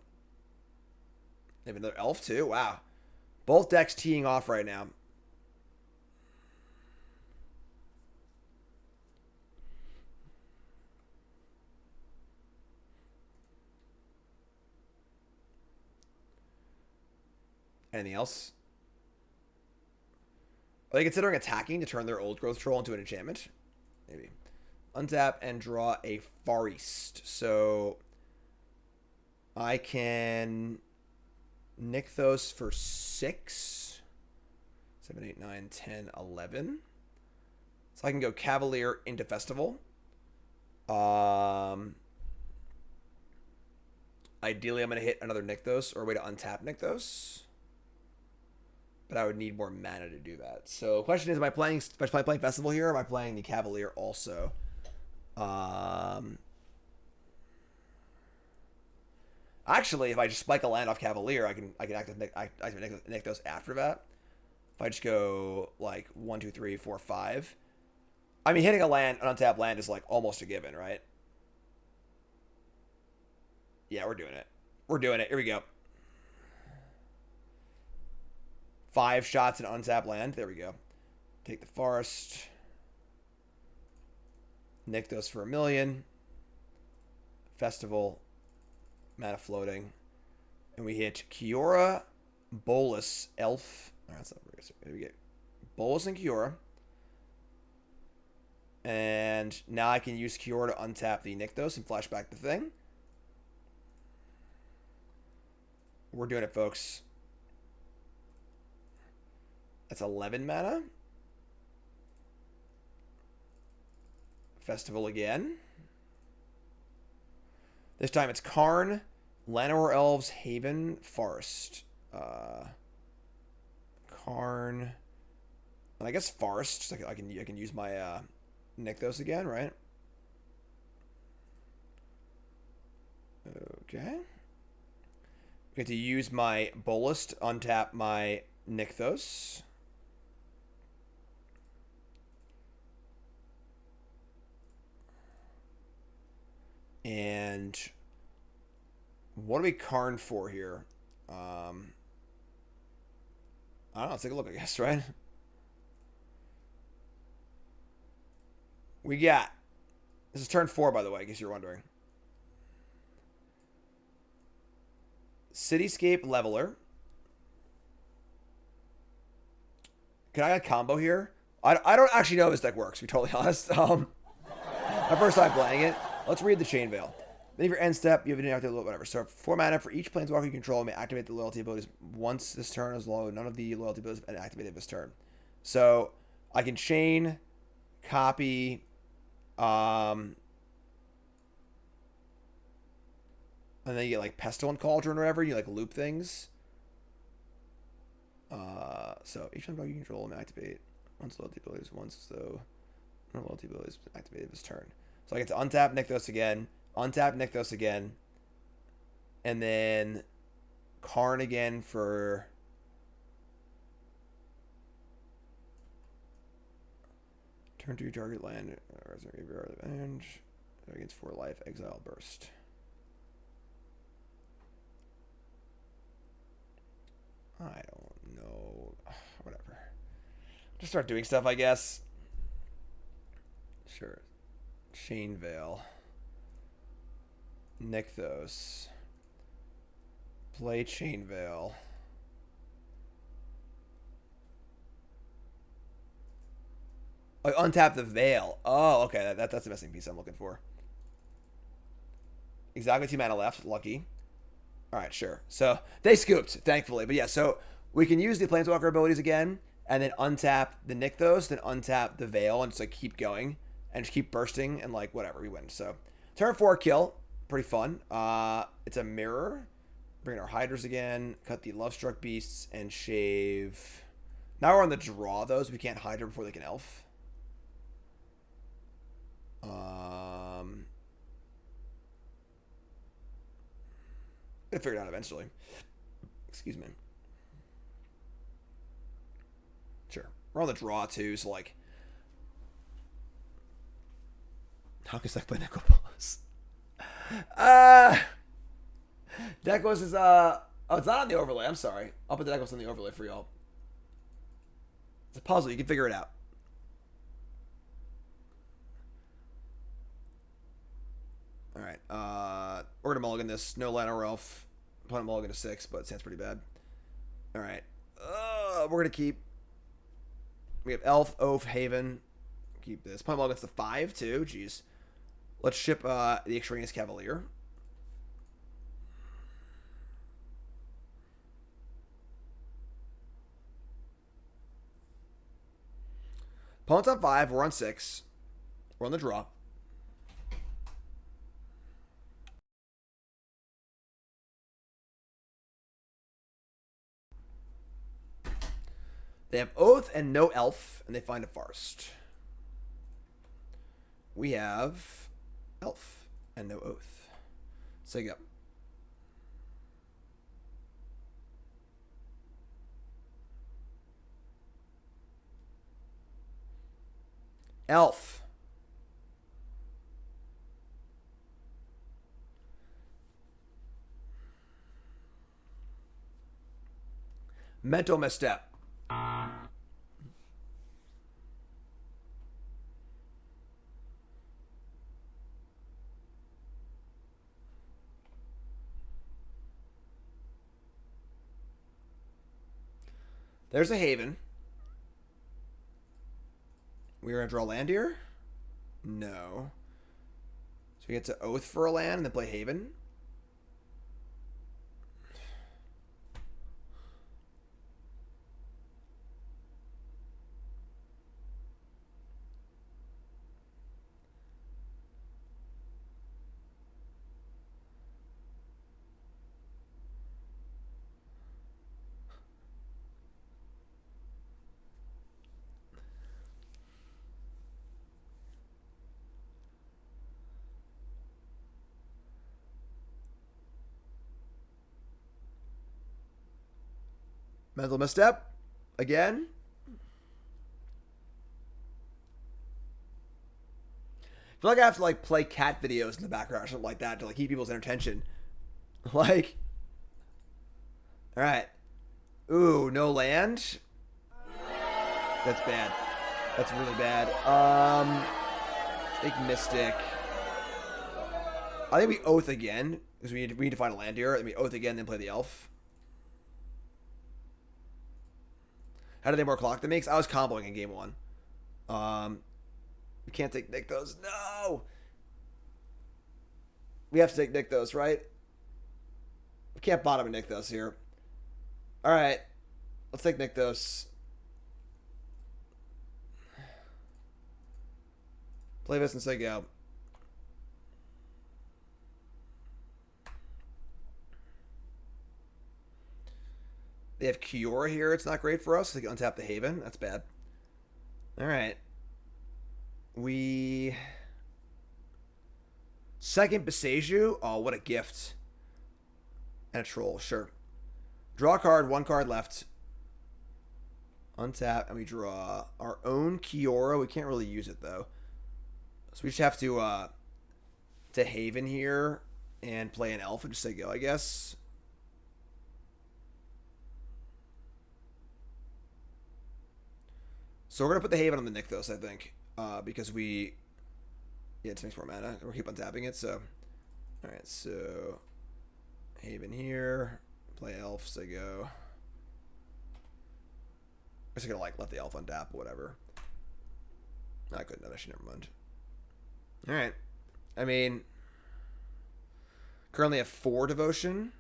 They have another Elf, too? Wow. Both decks teeing off right now. Anything else? Are they considering attacking to turn their old growth troll into an enchantment? Maybe. Untap and draw a Far East. So I can Nykthos for 6. 7, 8, 9, 10, 11. So I can go Cavalier into Festival. Ideally, I'm going to hit another Nykthos or a way to untap Nykthos. But I would need more mana to do that. So the question is, am I playing Festival here, or am I playing the Cavalier also? Actually, if I just spike a land off Cavalier, I can activate Nykthos after that. If I just go like 1, 2, 3, 4, 5. I mean, hitting a land, an untapped land is like almost a given, right? Yeah, we're doing it. We're doing it. Here we go. 5 shots in untapped land. There we go. Take the Forest. Nykthos for 1 million. Festival. Mana floating. And we hit Kiora, Bolas, Elf. Oh, that's not very good. Here we get Bolas and Kiora. And now I can use Kiora to untap the Nykthos and flash back the thing. We're doing it, folks. That's 11 mana. Festival again. This time it's Karn, Llanowar Elves, Haven, Forest. Karn. And I guess Forest. Just like I can use my Nykthos again, right? Okay. I get to use my Bolas to untap my Nykthos. And what do we Karn for here? I don't know. Let's take a look, I guess, right? We got... This is turn 4, by the way, in case you're wondering. Cityscape Leveler. Can I get a combo here? I don't actually know how this deck works, to be totally honest. My first time playing it. Let's read the Chain Veil. Then for end step, you have an inactive whatever. So 4 mana for each planeswalker you control may activate the loyalty abilities once this turn, as long as none of the loyalty abilities have been activated this turn. So I can chain, copy, and then you get like Pestilent Cauldron or whatever. You like loop things. So each planeswalker you control may activate once loyalty abilities no loyalty abilities have been activated this turn. So I get to untap Nykthos again. Untap Nykthos again. And then Karn again for... Turn to target land. And against 4 life. Exile Burst. I don't know. Whatever. Just start doing stuff, I guess. Sure. Chain Veil. Nykthos. Play Chain Veil. Oh, untap the Veil. Oh, okay. That's the missing piece I'm looking for. Exactly 2 mana left. Lucky. Alright, sure. So, they scooped, thankfully. But yeah, so we can use the Planeswalker abilities again, and then untap the Nykthos, then untap the Veil, and just like keep going, and just keep bursting, and like whatever, we win. So, turn 4 kill. Pretty fun. It's a mirror. Bring in our Hydras again. Cut the Lovestruck Beasts and shave. Now we're on the draw, though, so we can't Hydra before they can Elf. Gonna figure it out eventually. Excuse me. Sure. We're on the draw, too, so like... How can I play Nicol Bolas? Dekos is oh, it's not on the overlay. I'm sorry. I'll put the Dekos on the overlay for y'all. It's a puzzle. You can figure it out. All right. We're gonna mulligan this. No Llanowar Elf. Opponent mulligan to 6, but it sounds pretty bad. All right. We're gonna keep. We have Elf, Oath, Haven. Keep this. Opponent mulligan's to 5 too. Jeez. Let's ship the extraneous Cavalier. Opponent's on 5. We're on 6. We're on the draw. They have Oath and no Elf, and they find a Forest. We have Elf and no Oath. So you go. Elf. Mental misstep. There's a Haven. We're going to draw land here? No. So we get to Oath for a land and then play Haven. Mental misstep. Again. I feel like I have to like play cat videos in the background or something like that to like keep people's attention. Like, all right. Ooh, no land. That's bad. That's really bad. Take Mystic. I think we Oath again because we need to find a land here. And we Oath again, then play the Elf. How do they more clock that makes? I was comboing in game 1. We can't take Nykthos. No! We have to take Nykthos, right? We can't bottom a Nykthos here. Alright. Let's take Nykthos. Play this and say go. They have Kiora here. It's not great for us. They can untap the Haven. That's bad. Alright. We... Second Boseiju. Oh, what a gift. And a troll. Sure. Draw a card. 1 card left. Untap. And we draw our own Kiora. We can't really use it, though. So we just have to Haven here and play an Elf and just say go, I guess. So we're going to put the Haven on the Nykthos, I think. Because we... Yeah, it makes more mana. We'll keep on tapping it, so... Alright, so... Haven here. Play Elf, say go. I'm just going to, like, let the Elf untap or whatever. No, I couldn't. Actually, never mind. Alright. I mean... Currently have 4 Devotion.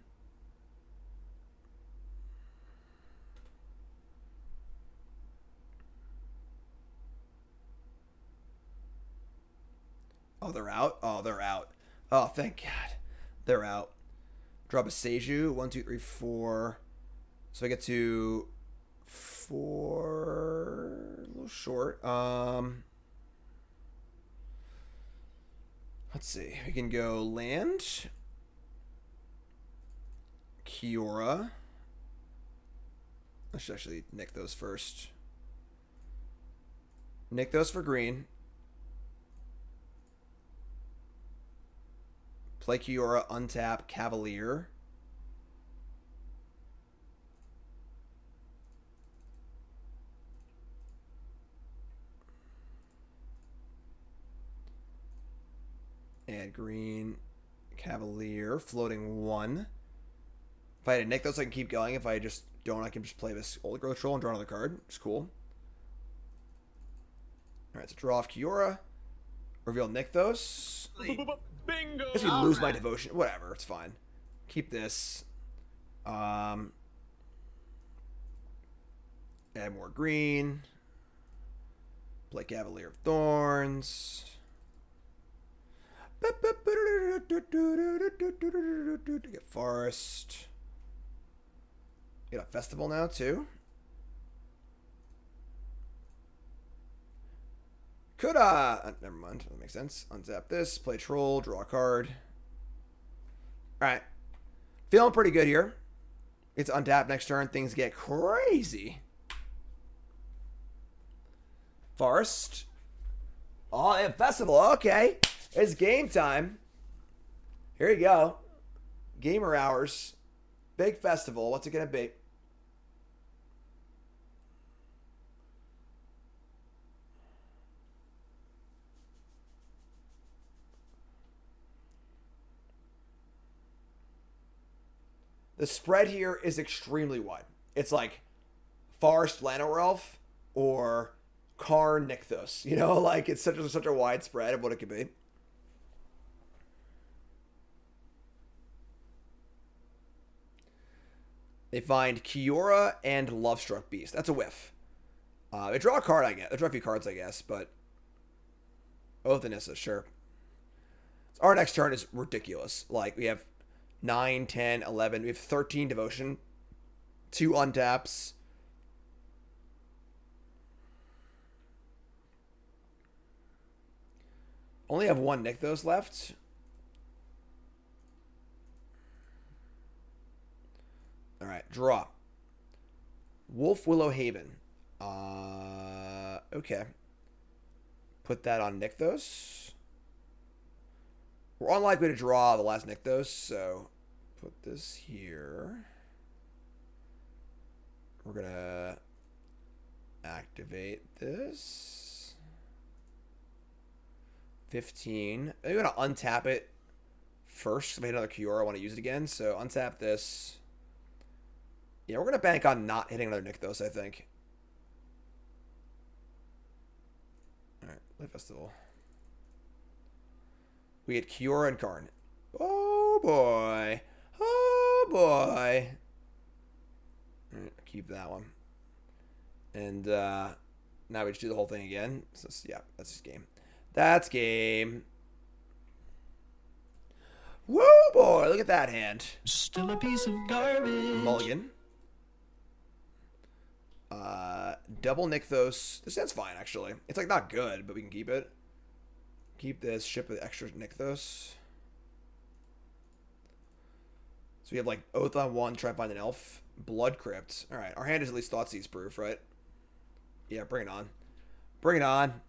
Oh, they're out? Oh, they're out. Oh, thank God. They're out. Draw Boseiju. 1, 2, 3, 4. So I get to 4. A little short. Let's see. We can go land. Kiora. I should actually nick those first. Nick those for green. Play Kiora, untap, Cavalier. Add green, Cavalier, floating 1. If I had to nick those, I can keep going. If I just don't, I can just play this Old Growth Troll and draw another card. It's cool. Alright, so draw off Kiora. Reveal Nykthos. Bingo! I guess we lose my Devotion. Whatever, it's fine. Keep this. Add more green. Play Cavalier of Thorns. Get Forest. Get a Festival now, too. Could, never mind. That makes sense. Untap this. Play Troll. Draw a card. Alright. Feeling pretty good here. It's untap next turn. Things get crazy. Forest. Oh, they have Festival. Okay. It's game time. Here you go. Gamer hours. Big festival. What's it going to be? The spread here is extremely wide. It's like Forest Llanowar Elf or Karn Nykthos. You know, like it's such a wide spread of what it could be. They find Kiora and Lovestruck Beast. That's a whiff. They draw a card, I guess. They draw a few cards, I guess, but Oath and Issa, sure. So our next turn is ridiculous. Like, we have 9, 10, 11. We have 13 Devotion. 2 untaps. Only have 1 Nykthos left. Alright, draw. Wolf Willow Haven. Okay. Put that on Nykthos. We're unlikely to draw the last Nykthos, so put this here. We're going to activate this. 15. I'm going to untap it first. If I hit another Kiora, I want to use it again. So untap this. Yeah, we're going to bank on not hitting another Nykthos, I think. Alright, Light Festival. We get Kiora and Karn. Oh, boy. Oh, boy. Alright, keep that one. And now we just do the whole thing again. So, yeah, that's just game. That's game. Woo, boy. Look at that hand. Still a piece of garbage. Mulligan. Double Nykthos. This hand's fine, actually. It's, like, not good, but we can keep it. Keep this. Ship with extra Nykthos. So we have, like, Oath on 1, try and find an elf. Blood Crypt. Alright, our hand is at least Thoughtseize proof, right? Yeah, bring it on. Bring it on.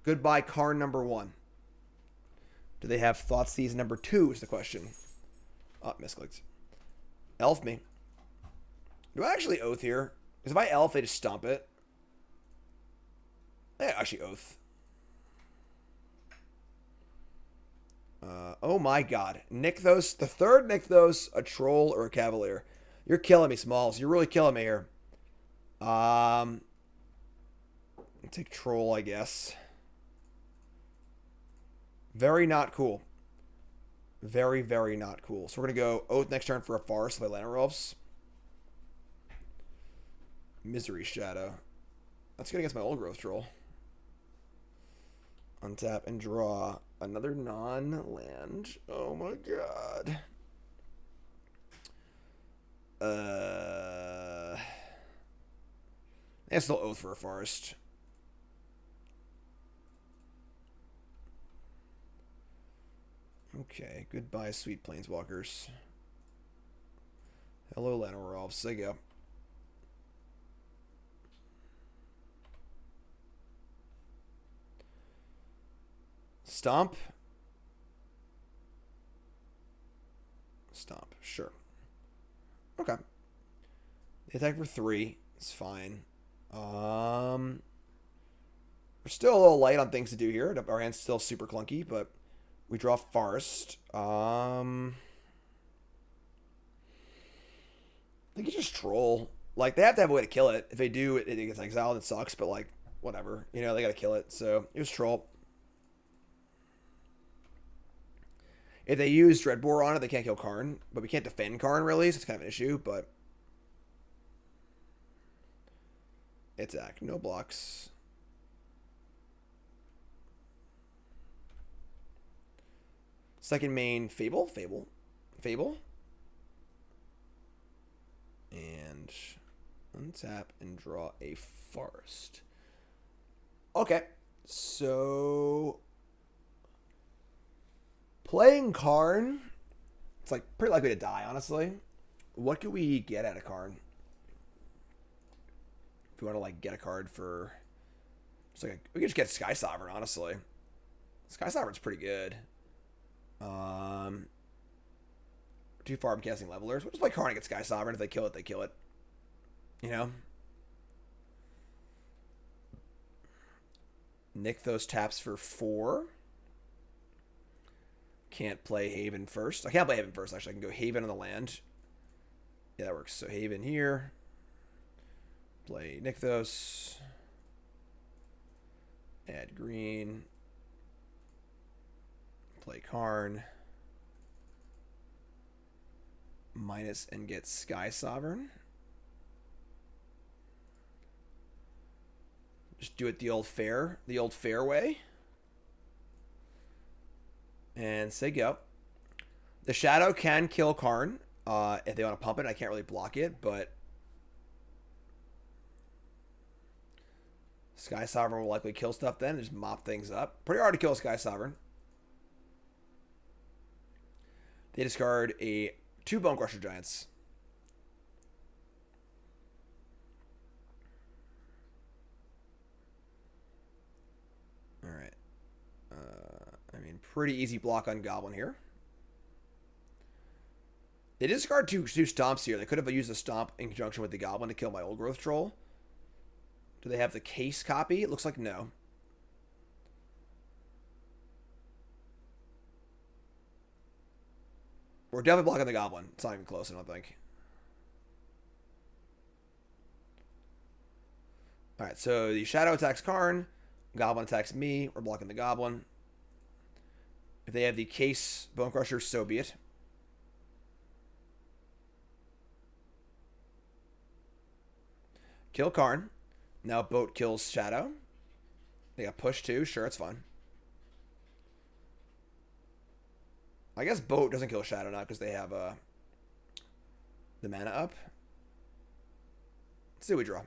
Goodbye, Karn number 1. Do they have Thoughtseize number 2 is the question. Oh, misclicked. Elf me. Do I actually Oath here? Because if I Elf, they just stomp it. Yeah, actually Oath. Oh my god. Nykthos, the third Nykthos, a troll or a cavalier. You're killing me, Smalls. You're really killing me here. I'll take troll, I guess. Very not cool. Very, very not cool. So we're going to go Oath next turn for a Forest by Llanowar Elves. Misery Shadow. That's good against my old growth troll. Untap and draw another non-land. Oh my god. I still Oath for a Forest. Okay, goodbye, sweet planeswalkers. Hello, Llanowar Elves. There you go. Stomp. Stomp, sure. Okay. They attack for 3. It's fine. We're still a little light on things to do here. Our hand's still super clunky, but we draw Forest. I think it's just troll. Like, they have to have a way to kill it. If they do, it gets exiled. It sucks, but, like, whatever. You know, they gotta kill it. So, it was troll. If they use Dreadbore on it, they can't kill Karn. But we can't defend Karn, really, so it's kind of an issue, but attack. No blocks. Second main, Fable. And untap and draw a Forest. Okay. So playing Karn, it's like pretty likely to die, honestly. What could we get out of Karn? If we want to like get a card for, it's like we could just get Sky Sovereign, honestly. Sky Sovereign's pretty good. Too far from casting Levelers. We'll just play Karn and get Sky Sovereign. If they kill it, they kill it. You know? Nykthos taps for 4. Can't play Haven first. I can't play Haven first, actually. I can go Haven on the land. Yeah, that works. So Haven here. Play Nykthos. Add green. Play Karn. Minus and get Sky Sovereign. Just do it the old fair way. And say go. The Shadow can kill Karn if they want to pump it. I can't really block it, but Sky Sovereign will likely kill stuff then and just mop things up. Pretty hard to kill Sky Sovereign. They discard two Bone Crusher Giants. All right. I mean, pretty easy block on Goblin here. They discard two Stomps here. They could have used a Stomp in conjunction with the Goblin to kill my Old Growth Troll. Do they have the case copy? It looks like no. We're definitely blocking the Goblin. It's not even close, I don't think. Alright, so the Shadow attacks Karn. Goblin attacks me. We're blocking the Goblin. If they have the case Bone Crusher, so be it. Kill Karn. Now Boat kills Shadow. They got pushed too. Sure, it's fine. I guess Boat doesn't kill Shadow now because they have the mana up. Let's see what we draw.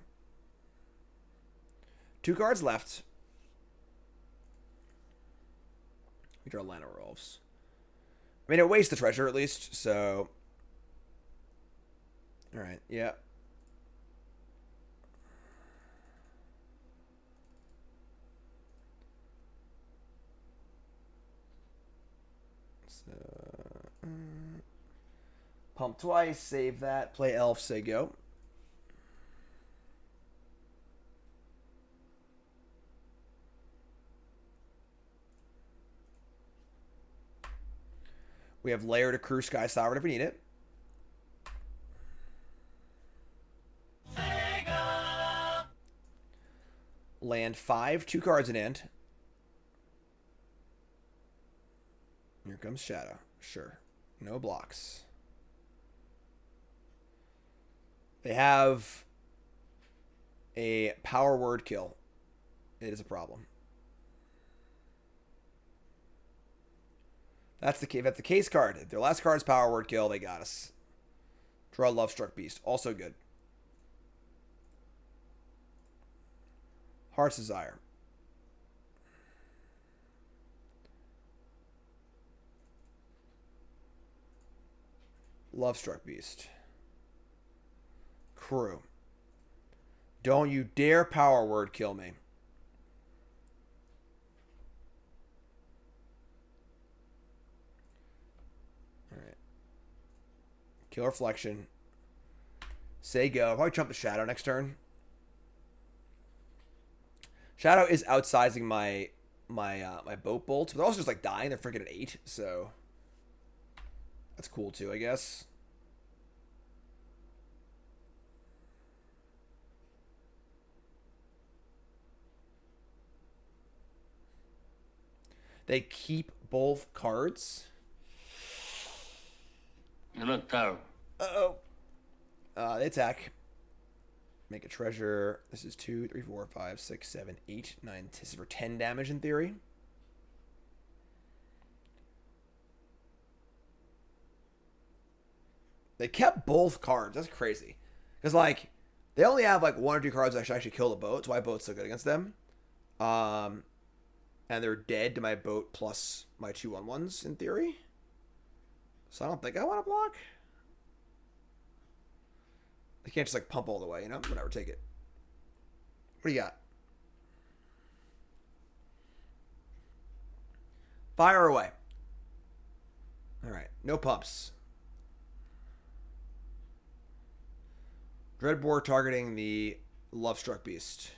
2 cards left. We draw Llanowar Elves. I mean, it wastes the treasure at least, so... Alright, yeah. Pump twice, save that, play Elf, say go. We have Lair to Crew Sky Sovereign if we need it. Land 5, 2 cards in hand. Here comes Shadow. Sure. No blocks. They have a power word kill. It is a problem. That's the case card. If their last card is power word kill, they got us. Draw Lovestruck Beast. Also good. Heart's Desire. Lovestruck Beast. Crew. Don't you dare power word kill me. Alright. Kill Reflection. Say go. I'll probably jump the Shadow next turn. Shadow is outsizing my boat bolts, but they're also just like dying. They're freaking at 8, so that's cool too, I guess. They keep both cards. You look terrible. Uh-oh. They attack. Make a treasure. This is 2, 3, 4, 5, 6, 7, 8, 9. This is for 10 damage in theory. They kept both cards. That's crazy. Because, like, they only have, like, 1 or 2 cards that actually kill the boat. That's why boat's so good against them. And they're dead to my boat plus my 2/1/1s in theory. So I don't think I want to block. They can't just like pump all the way, you know? Whatever, take it. What do you got? Fire away. Alright, no pumps. Dreadbore targeting the Lovestruck Beast.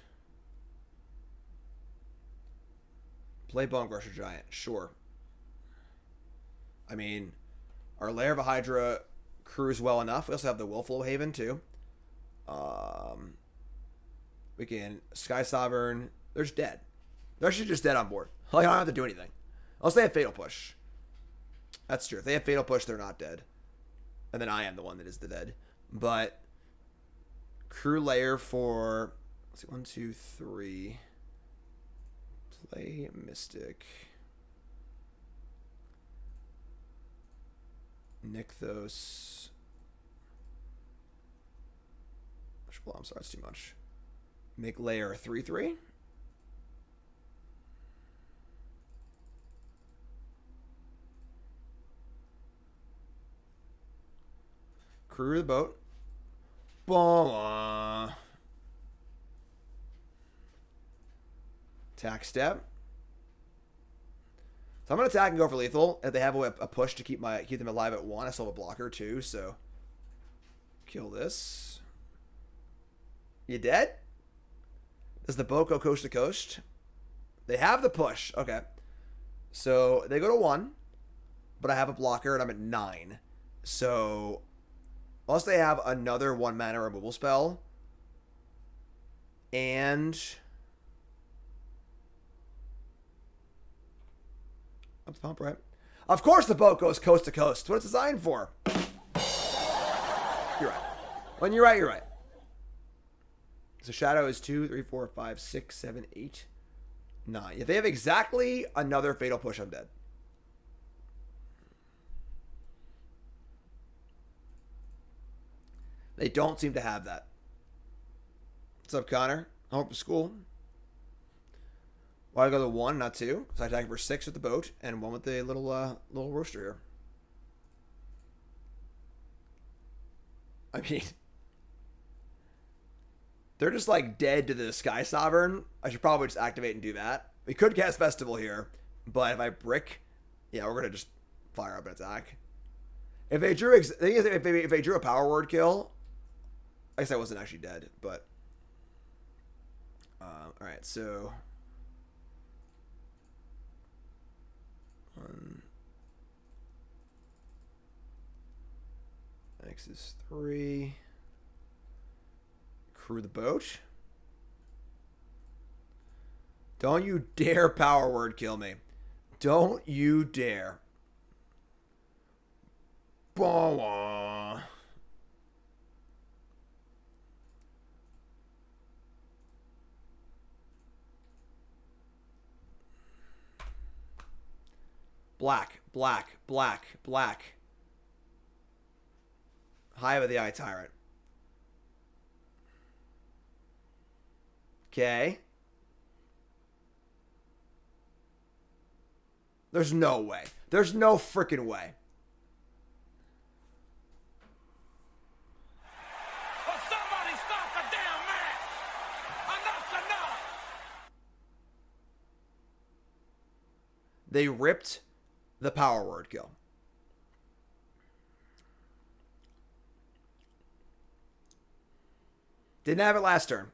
Play Bone Crusher Giant, sure. I mean, our Lair of a Hydra crews well enough. We also have the Willful Haven too. We can Sky Sovereign. They're just dead. They're actually just dead on board. Like, I don't have to do anything. Unless they have Fatal Push. That's true. If they have Fatal Push, they're not dead. And then I am the one that is the dead. But crew Lair for, let's see, 1, 2, 3. Play Mystic. Nykthos. Well, I'm sorry, it's too much. Make Lair 3/3. Crew the boat. Boom. Attack step. So I'm gonna attack and go for lethal. If they have a push to keep them alive at 1, I still have a blocker too. So kill this. You dead? Does the boat go coast to coast? They have the push. Okay. So they go to 1, but I have a blocker and I'm at 9. So unless they have another 1 mana removal spell and up the pump, right? Of course the boat goes coast to coast. That's what it's designed for. You're right. When you're right, you're right. So Shadow is 2, 3, 4, 5, 6, 7, 8, 9. If they have exactly another Fatal Push, I'm dead. They don't seem to have that. What's up, Connor? I hope it's school. Why go to 1, not 2? Because I attack for 6 with the boat and 1 with the little rooster here. I mean, they're just like dead to the Sky Sovereign. I should probably just activate and do that. We could cast Festival here, but if I brick, yeah, we're gonna just fire up an attack. If they drew, if they drew a power word kill, I guess I wasn't actually dead, but all right. So 1 X is 3. Crew the boat. Don't you dare power word kill me. Don't you dare. Bah-wah. Black, black, black, black. Hive of the Eye Tyrant. Okay. There's no way. There's no freaking way. Well, somebody stop the damn match! Enough's enough! They ripped the power word kill. Didn't have it last turn.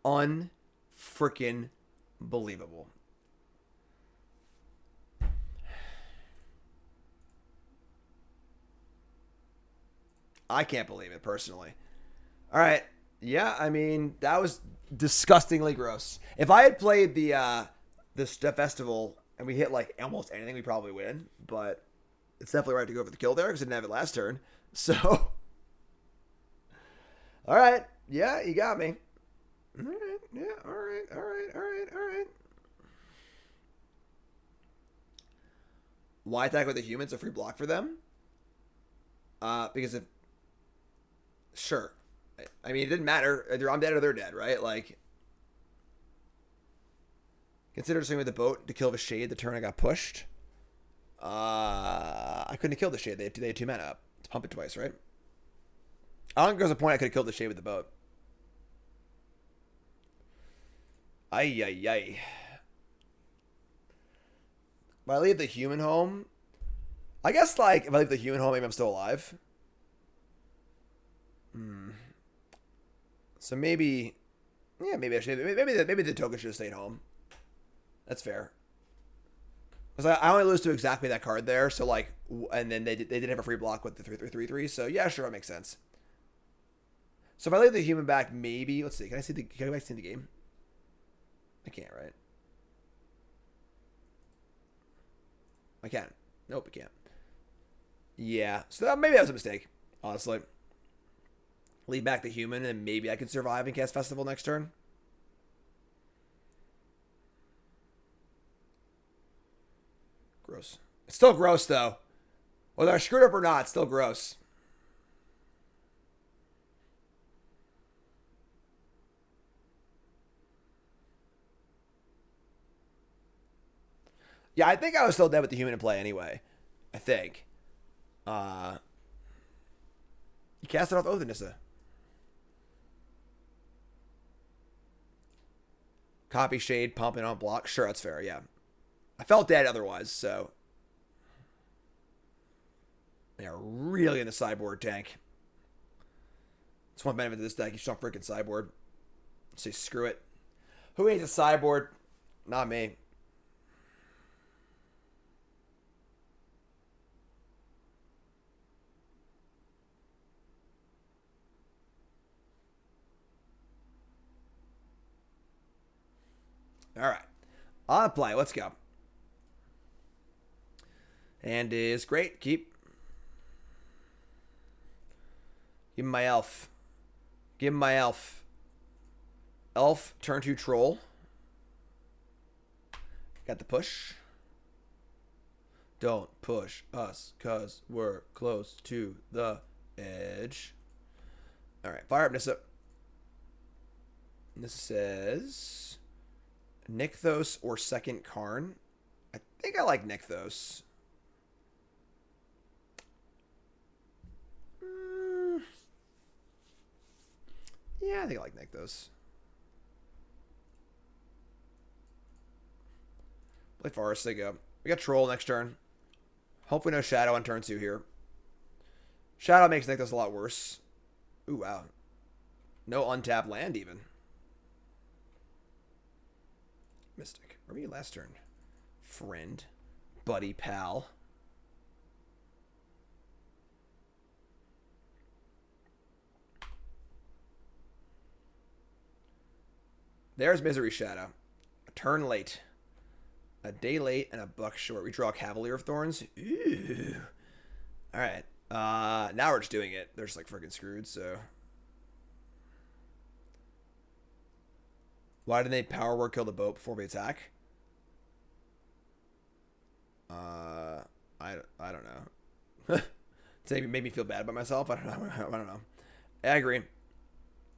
Unfreaking believable. I can't believe it personally. All right. Yeah, I mean, that was disgustingly gross. If I had played the festival and we hit like almost anything, we probably win, but it's definitely right to go for the kill there because I didn't have it last turn. So all right. Yeah, you got me. All right. Yeah. All right. All right. All right. All right. Why attack with the humans? A free block for them? Because if sure, I mean it didn't matter. Either I'm dead or they're dead, right? Like consider swinging with the boat to kill the shade the turn I got pushed. I couldn't have killed the shade. They had 2 mana up. Let's pump it twice, right? I don't think there's a point I could have killed the shade with the boat. Ay, ay, ay. If I leave the human home, I guess, like, if I leave the human home, maybe I'm still alive. So maybe, yeah, maybe I should, maybe the token should have stayed home. That's fair. Because I only lose to exactly that card there, so, like, and then they did have a free block with the 3/3/3/3, so yeah, sure, that makes sense. So if I leave the human back, maybe, let's see, can I see the game? I can't, right? I can. Nope, I can't. Yeah, so maybe that was a mistake, honestly. Leave back the human, and maybe I can survive and cast Festival next turn. Gross. It's still gross, though. Whether I screwed up or not, it's still gross. Yeah, I think I was still dead with the human in play anyway. I think. You cast it off Oath of Nissa. Copy Shade, pumping on block. Sure, that's fair, yeah. I felt dead otherwise, so. They are really in the sideboard tank. That's one benefit of this deck. You just don't freaking sideboard. Say screw it. Who hates a sideboard? Not me. All right. On play. Let's go. And is great. Keep. Give him my elf. Give him my elf. Elf, turn 2 troll. Got the push. Don't push us, cause we're close to the edge. Alright, fire up Nissa. This says Nykthos or second Karn. I think I like Nykthos. Yeah, I think I like Nykthos. Play Forest, they go. We got Troll next turn. Hopefully no Shadow on turn 2 here. Shadow makes Nykthos a lot worse. Ooh, wow. No untapped land even. Mystic. Where were you last turn? Friend. Buddy pal. There's Misery Shadow. A turn late. A day late and a buck short. We draw Cavalier of Thorns. Ooh. Alright. Now we're just doing it. They're just like freaking screwed, so. Why didn't they power word kill the boat before we attack? I don't know. It made me feel bad about myself. I don't know. I don't know. I agree.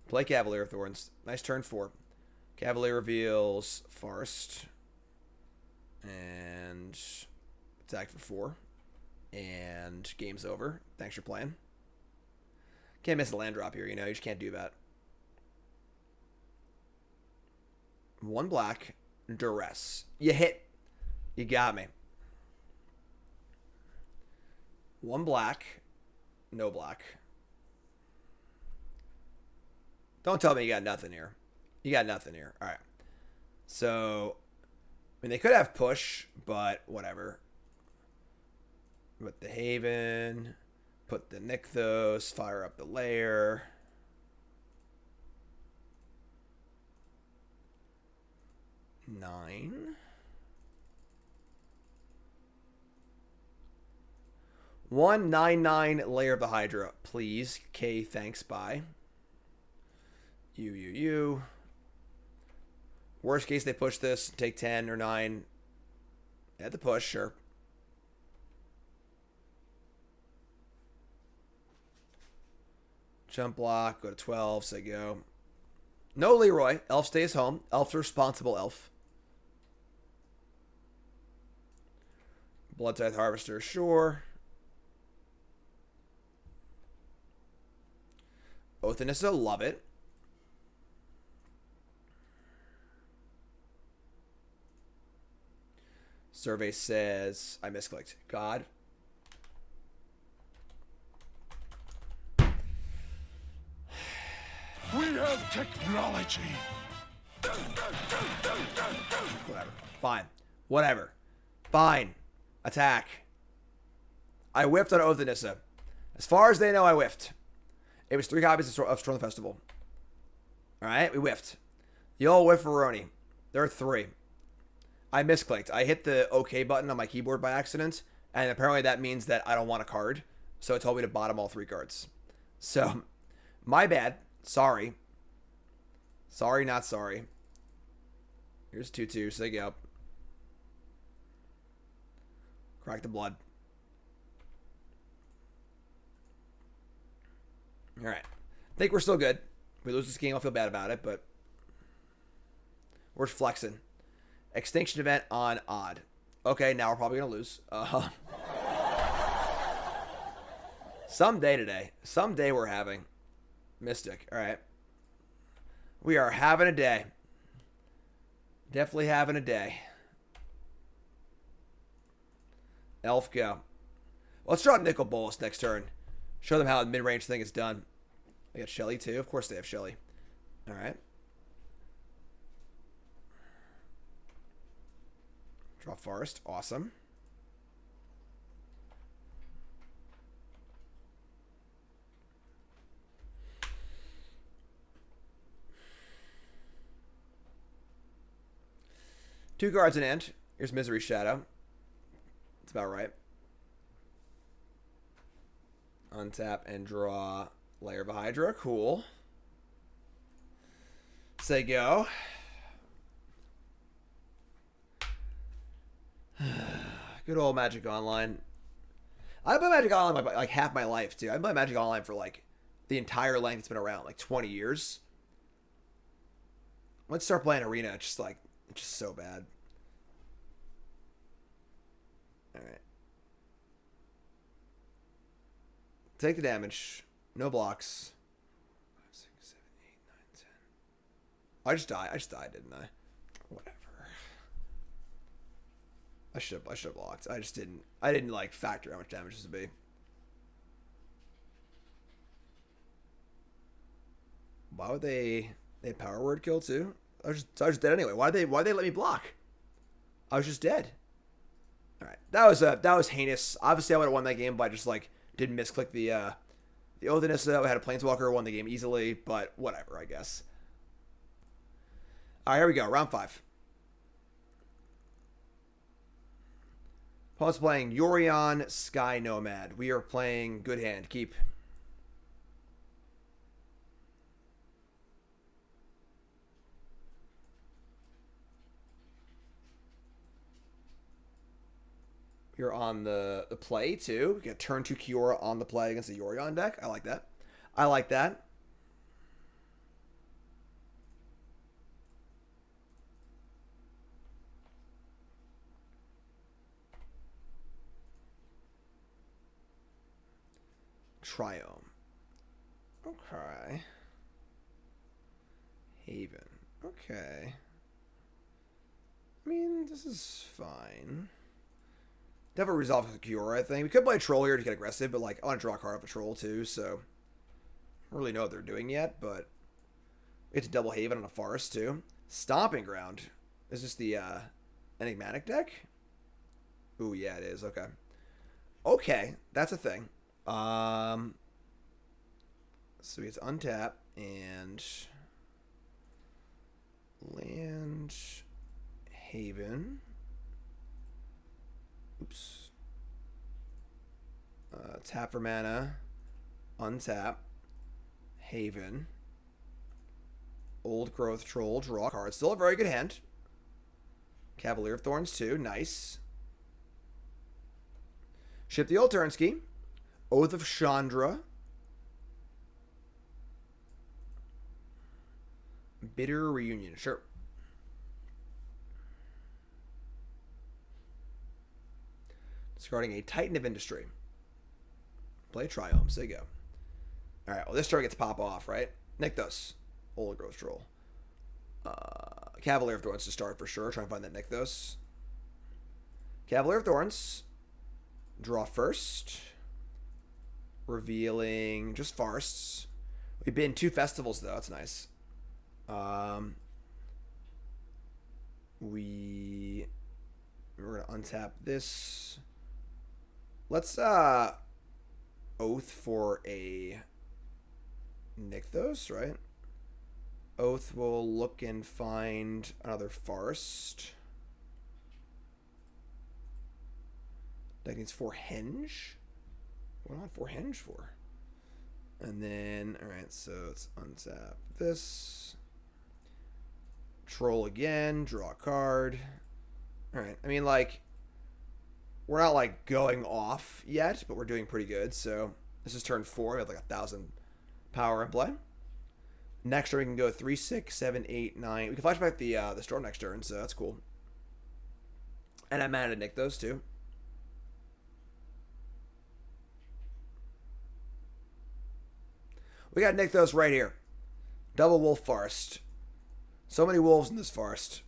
Play Cavalier of Thorns. Nice turn 4. Cavalier reveals Forest. And attack for 4. And game's over. Thanks for playing. Can't miss a land drop here, you know. You just can't do that. 1 black. Duress. You hit. You got me. 1 black. No black. Don't tell me you got nothing here. You got nothing here. All right. So, I mean, they could have push, but whatever. Put the Haven. Put the Nykthos. Fire up the Lair. Nine. 199 Lair of the Hydra, please. K, thanks, bye. You. Worst case, they push this, take 10 or 9. At the push, sure. Jump block, go to 12, say go. No Leroy. Elf stays home. Elf's a responsible elf. Blood Tithe Harvester, sure. Oath of Nissa, love it. Survey says I misclicked. God. We have technology. Whatever. Fine. Whatever. Fine. Attack. I whiffed on Oath of Nissa. As far as they know, I whiffed. It was 3 copies of Storm the Festival. Alright, we whiffed. Y'all whiff Veroni. There are 3. I misclicked. I hit the OK button on my keyboard by accident, and apparently that means that I don't want a card. So it told me to bottom all 3 cards. So, my bad. Sorry. Sorry, not sorry. Here's 2/2. Say go. Crack the blood. Alright. I think we're still good. If we lose this game, I'll feel bad about it, but we're just flexing. Extinction event on odd. Okay, now we're probably going to lose. Someday today. Someday we're having Mystic. All right. We are having a day. Definitely having a day. Elf go. Let's draw Nicol Bolas next turn. Show them how the mid-range thing is done. They got Shelly too. Of course they have Shelly. All right. Draw Forest. Awesome. Two cards in hand. Here's Misery Shadow. That's about right. Untap and draw Lair of Hydra. Cool. Say go. Good old Magic Online. I play Magic Online like half my life too. I play Magic Online for like the entire length it's been around, like 20 years. Let's start playing Arena. It's just so bad. All right. Take the damage. No blocks. 5, 6, 7, 8, 9, 10. I just died, didn't I? Whatever. I should have blocked. I didn't like factor how much damage this would be. Why would they power word kill too? I was just dead anyway. Why'd they let me block? I was just dead. All right. That was heinous. Obviously I would have won that game, but I just like didn't misclick the Othanissa. I had a Planeswalker, won the game easily, but whatever, I guess. All right, here we go. Round 5. Opponent's playing Yorion Sky Nomad. We are playing Good Hand. Keep. You're on the play, too. You get turn 2 Kiora on the play against the Yorion deck. I like that. I like that. Triome. Okay. Haven. Okay. I mean, this is fine. Definitely resolve with Kiora, I think. We could play a Troll here to get aggressive, but like I want to draw a card off a Troll too, so I don't really know what they're doing yet, but we get to double Haven on a Forest too. Stomping Ground. Is this the Enigmatic deck? Ooh, yeah, it is. Okay. Okay, that's a thing. So it's untap and land Haven. Oops. Tap for mana. Untap. Haven. Old Growth Troll. Draw card. Still a very good hand. Cavalier of Thorns too. Nice. Ship the Alternsky. Oath of Chandra. Bitter Reunion. Sure. Discarding a Titan of Industry. Play Triome. Say go. Alright, well this turn gets pop off, right? Nykthos. Old Growth Troll. Cavalier of Thorns to start for sure. Try and find that Nykthos. Cavalier of Thorns. Draw first. Revealing just forests. We've been 2 festivals though. That's nice. We're gonna untap this. Let's Oath for a Nykthos, right? Oath will look and find another forest. That needs 4 Henge. What do I want 4 Henge for? And then, alright, so let's untap this. Troll again, draw a card. Alright, I mean, like, we're not, like, going off yet, but we're doing pretty good. So, this is turn 4. We have, like, 1,000 power in play. Next turn, we can go 3, 6, 7, 8, 9. We can flashback the Storm next turn, so that's cool. And I managed to nick those, too. We got Nykthos right here. Double wolf forest. So many wolves in this forest.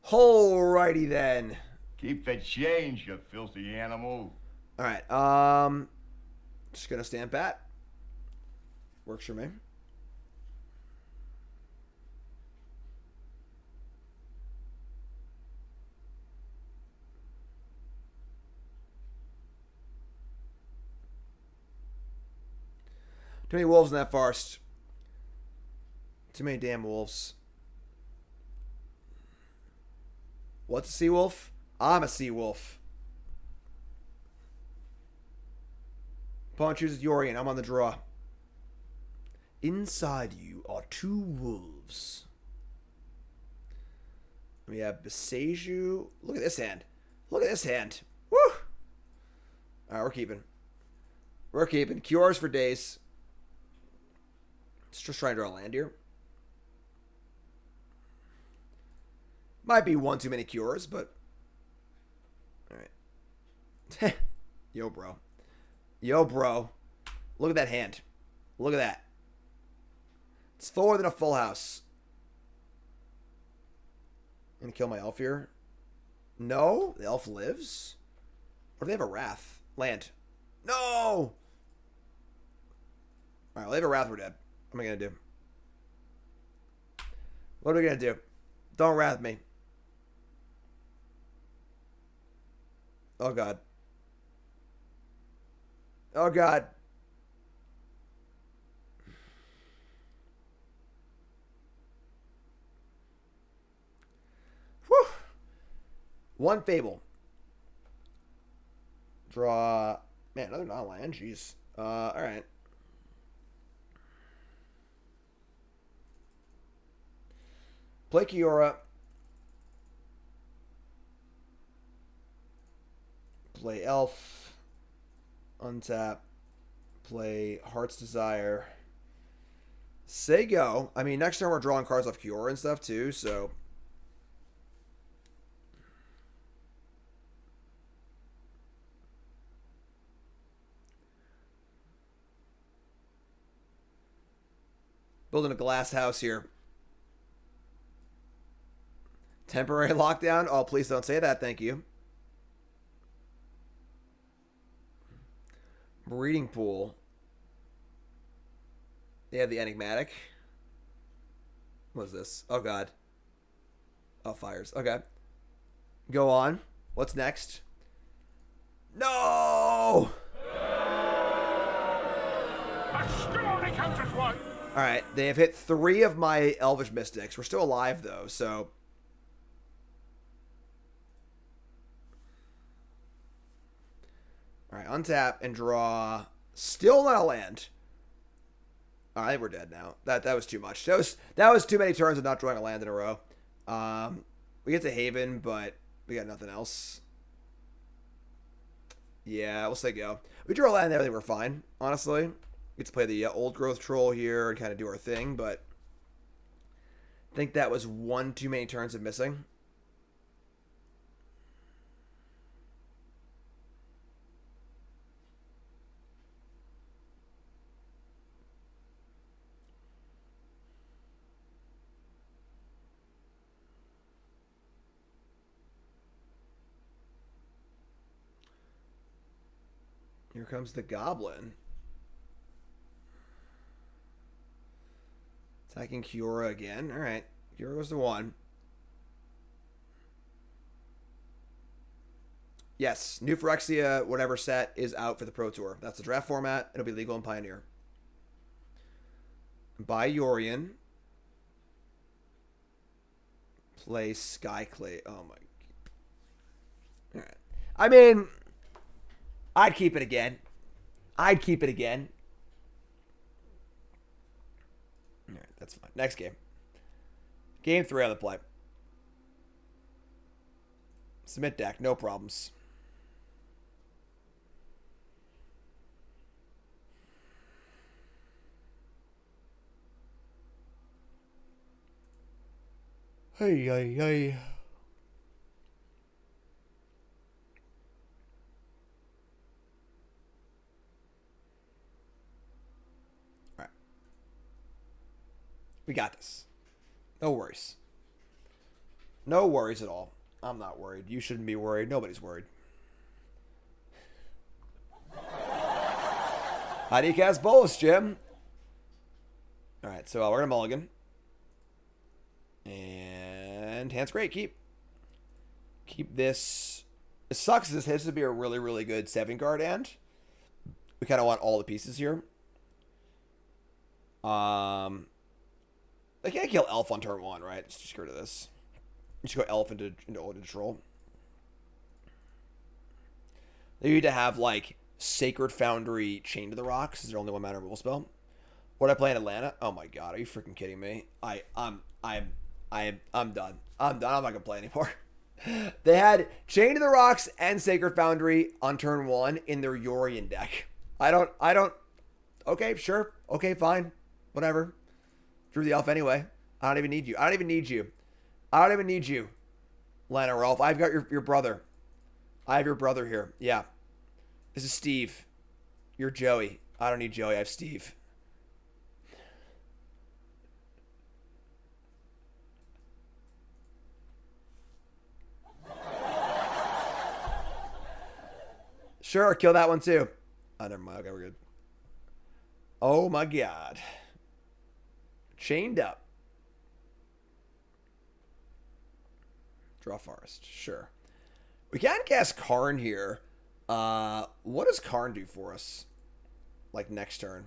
Alrighty then. Keep the change, you filthy animal. Alright, just gonna stand pat. Works for me. Too many wolves in that forest. Too many damn wolves. What's a sea wolf? I'm a sea wolf. Opponent chooses Yorion. I'm on the draw. Inside you are two wolves. We have Boseiju. Look at this hand. Look at this hand. Woo! Alright, we're keeping. We're keeping. Cures for days. Let's just try and draw a land here. Might be one too many cures, but... Alright. Yo, bro. Yo, bro. Look at that hand. Look at that. It's fuller than a full house. I'm gonna kill my elf here. No? The elf lives? Or do they have a wrath? Land. No! Alright, well, they have a wrath, we're dead. What am I gonna do? What are we gonna do? Don't wrath me. Oh, God. Oh, God. Whew. One Fable. Draw. Man, another non-land. Jeez. Alright. Play Kiora. Play Elf. Untap. Play Heart's Desire. Say go. I mean, next turn we're drawing cards off Kiora and stuff too, so... Building a glass house here. Temporary lockdown? Oh, please don't say that. Thank you. Breeding pool. They have the Enigmatic. What is this? Oh, God. Oh, fires. Okay. Go on. What's next? No! I still only counts as one. Alright, they have hit 3 of my Elvish Mystics. We're still alive, though, so... Alright, untap and draw. Still not a land. Alright, we're dead now. That was too much. That was too many turns of not drawing a land in a row. We get to Haven, but we got nothing else. Yeah, we'll say go. We drew a land there, I think we're fine, honestly. We get to play the old growth troll here and kind of do our thing, but I think that was one too many turns of missing. Here comes the Goblin. Attacking Kiora again. Alright. Kiora goes to 1. Yes. New Phyrexia, whatever set, is out for the Pro Tour. That's the draft format. It'll be legal in Pioneer. Buy Yorion. Play Skyclay. Oh my. Alright. I mean, I'd keep it again. I'd keep it again. Alright, that's fine. Next game. Game 3 on the play. Submit deck, no problems. Hey, hey, hey. All right. We got this. No worries. No worries at all. I'm not worried. You shouldn't be worried. Nobody's worried. How do you cast Bolas, Jim? All right, so we're going to mulligan. And hand's great. Keep this. It sucks. This has to be a really, really good 7-card hand. We kind of want all the pieces here. They can't kill Elf on turn 1, right? Let's just get rid of this. Just go Elf into control. They need to have like Sacred Foundry Chain to the Rocks. Is their only 1 mana removal spell? What I play in Atlanta? Oh my god, are you freaking kidding me? I'm done. I'm done. I'm not gonna play anymore. They had Chain to the Rocks and Sacred Foundry on turn 1 in their Yorion deck. I don't. Okay, sure. Okay, fine. Whatever. Drew the Elf anyway. I don't even need you. I don't even need you. Llanowar Elf. I've got your brother. I have your brother here. Yeah. This is Steve. You're Joey. I don't need Joey. I have Steve. Sure, kill that one too. Oh, never mind. Okay, we're good. Oh my god. Chained up. Draw Forest. Sure. We can cast Karn here. What does Karn do for us? Like next turn.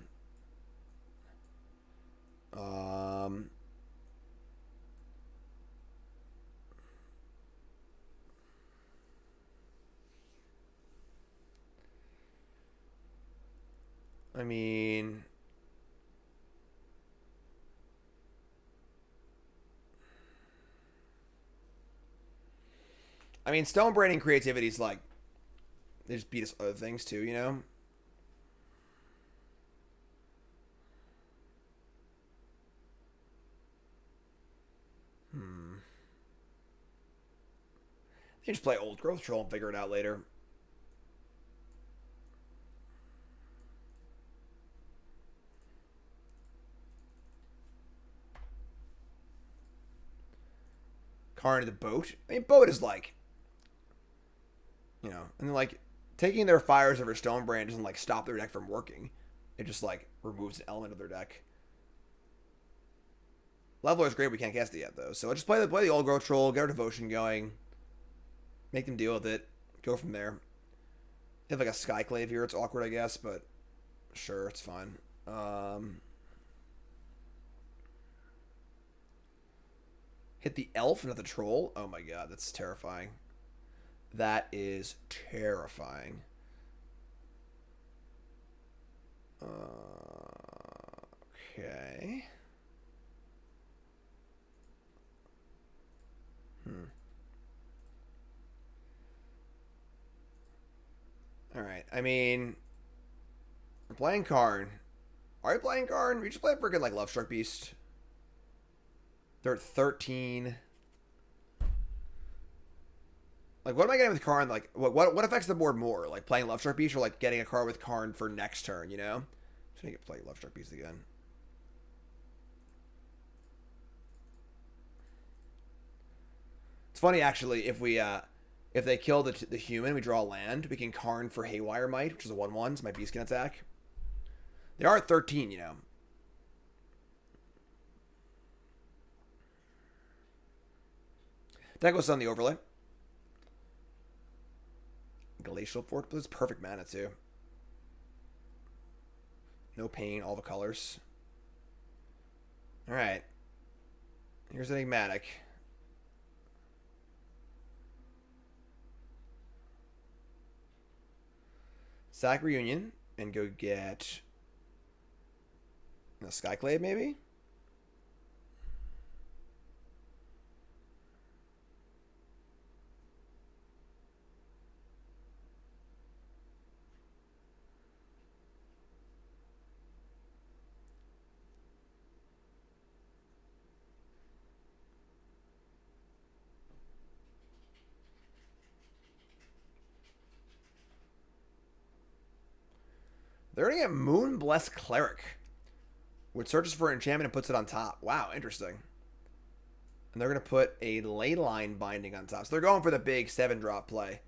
I mean, Stone Branding creativity is like, they just beat us other things too, you know? You just play Old Growth Troll and figure it out later. Karn to the boat. I mean, boat is like, you know, and like taking their fires over Stonebrand doesn't like stop their deck from working. It just like removes an element of their deck. Leveler is great. We can't cast it yet though, so I just play the Old Growth Troll, get our Devotion going, make them deal with it, go from there. They have like a Skyclave here. It's awkward, I guess, but sure, it's fine. Hit the Elf, not the Troll. Oh my god, that's terrifying. That is terrifying. Okay. Alright, I mean, we're playing Karn. Are we playing Karn? We just play freaking like Lovestruck Beast. They're at 13. Like, what am I getting with Karn? Like, what affects the board more? Like, playing Lovestruck Beast or, like, getting a card with Karn for next turn, you know? Just gonna play Lovestruck Beast again. It's funny, actually, if they kill the human, we draw a land, we can Karn for Haywire Might, which is a 1/1, so my beast can attack. They are at 13, you know? That goes on the overlay. Glacial Fort, but it's perfect mana too. No pain, all the colors. Alright. Here's Enigmatic. Sack Reunion and go get a Skyclave maybe? They're going to get Moonblessed Cleric, which searches for an enchantment and puts it on top. Wow, interesting. And they're going to put a Leyline Binding on top. So they're going for the big 7-drop play.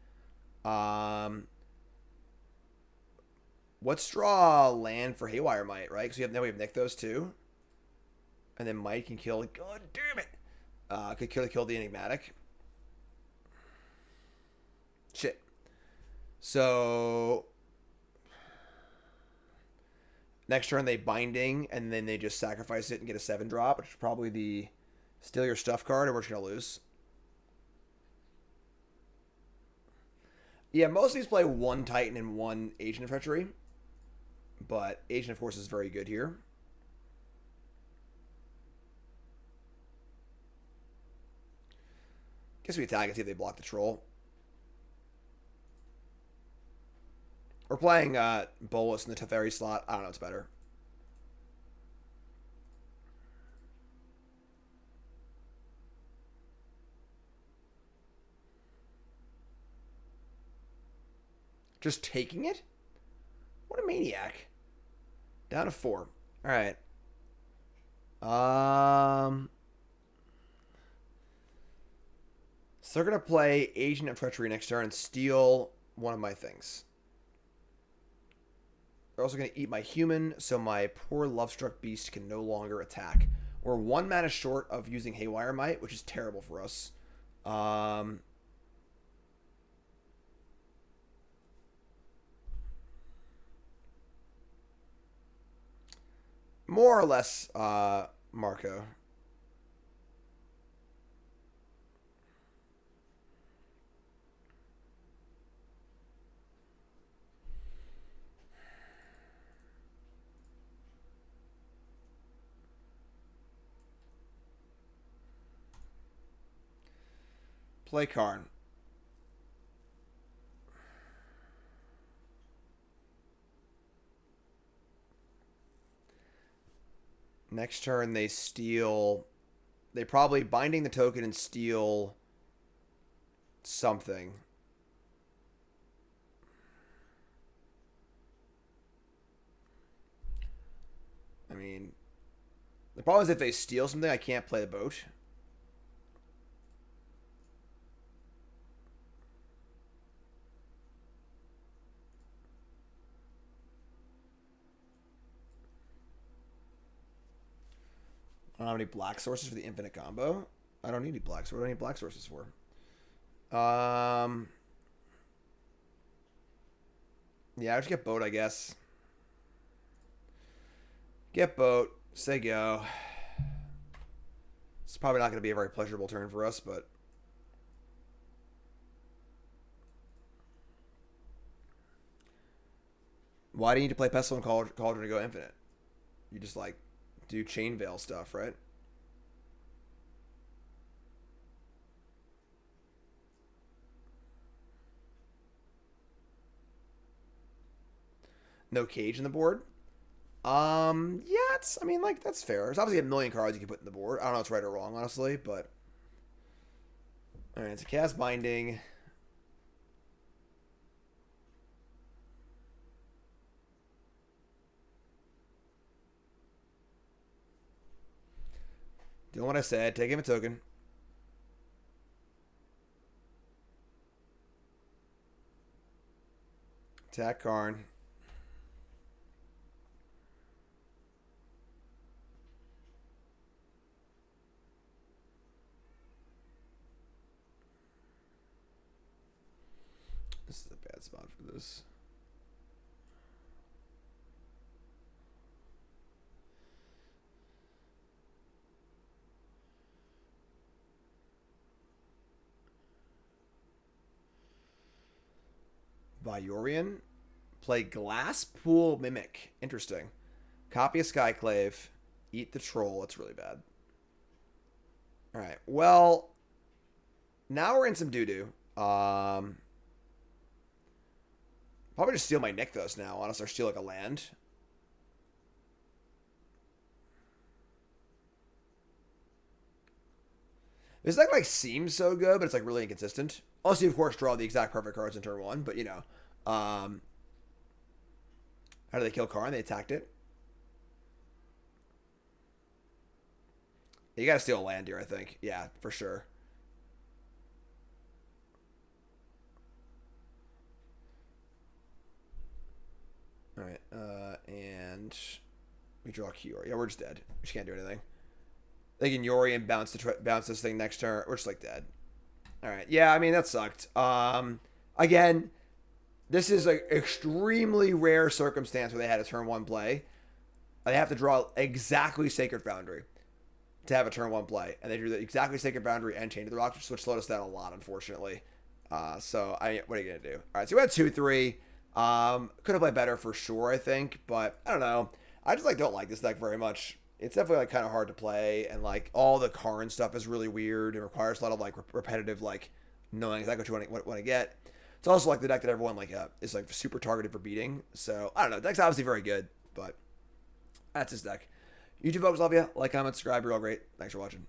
Let's draw land for Haywire Might, right? Because now we have Nykthos too. And then Might can kill. God damn it! Could kill the Enigmatic. Shit. So next turn they Binding, and then they just sacrifice it and get a 7-drop, which is probably the Steal Your Stuff card, and we're just gonna lose. Yeah, most of these play 1 Titan and 1 Agent of Treachery. But Agent, of course, is very good here. Guess we attack and see if they block the Troll. We're playing Bolas in the Teferi slot. I don't know what's better. Just taking it? What a maniac. Down to 4. All right. So they're going to play Agent of Treachery next turn and steal one of my things. They're also going to eat my human, so my poor Lovestruck Beast can no longer attack. We're 1 mana short of using Haywire Might, which is terrible for us. More or less, Marco. Play Karn. Next turn, they steal... They probably Binding the token and steal something. I mean, the problem is if they steal something, I can't play the boat. I don't have any black sources for the infinite combo. I don't need any black. So what do I need black sources for? Yeah, I just get boat, I guess. Get boat. Say go. It's probably not going to be a very pleasurable turn for us, but... Why do you need to play Pestle and Cauldron to go infinite? You just, like, do Chain Veil stuff, right? No Cage in the board? Yeah, I mean, like, that's fair. There's obviously a million cards you can put in the board. I don't know if it's right or wrong, honestly, but... Alright, it's a cast Binding. Doing what I said. Take him a token. Attack Karn. This is a bad spot for this. Viorian. Play Glasspool Mimic. Interesting. Copy a Skyclave. Eat the Troll. That's really bad. Alright. Well, now we're in some doo-doo. Probably just steal my Nykthos now, honestly, or steal like a land. This deck like seems so good, but it's like really inconsistent. Also, you of course draw the exact perfect cards in turn 1, but you know. How do they kill Karn? They attacked it. You gotta steal a land here, I think. Yeah, for sure. Alright, and we draw Kiora. Yeah, we're just dead. We just can't do anything. They can Yori and bounce this thing next turn. We're just like dead. Alright, yeah, I mean, that sucked. Again, this is an extremely rare circumstance where they had a turn 1 play. They have to draw exactly Sacred Foundry to have a turn 1 play. And they drew the exactly Sacred Boundary and Chain of the Rocks, which slowed us down a lot, unfortunately. So, what are you going to do? All right, so we had 2-3. Could have played better for sure, I think. But, I don't know. I just, don't like this deck very much. It's definitely, kind of hard to play. And, all the Karn stuff is really weird. It requires a lot of, repetitive, knowing exactly what you want to get. It's also, the deck that everyone, is, super targeted for beating. So, I don't know. The deck's obviously very good. But that's his deck. YouTube folks, love you. Like, comment, subscribe. You're all great. Thanks for watching.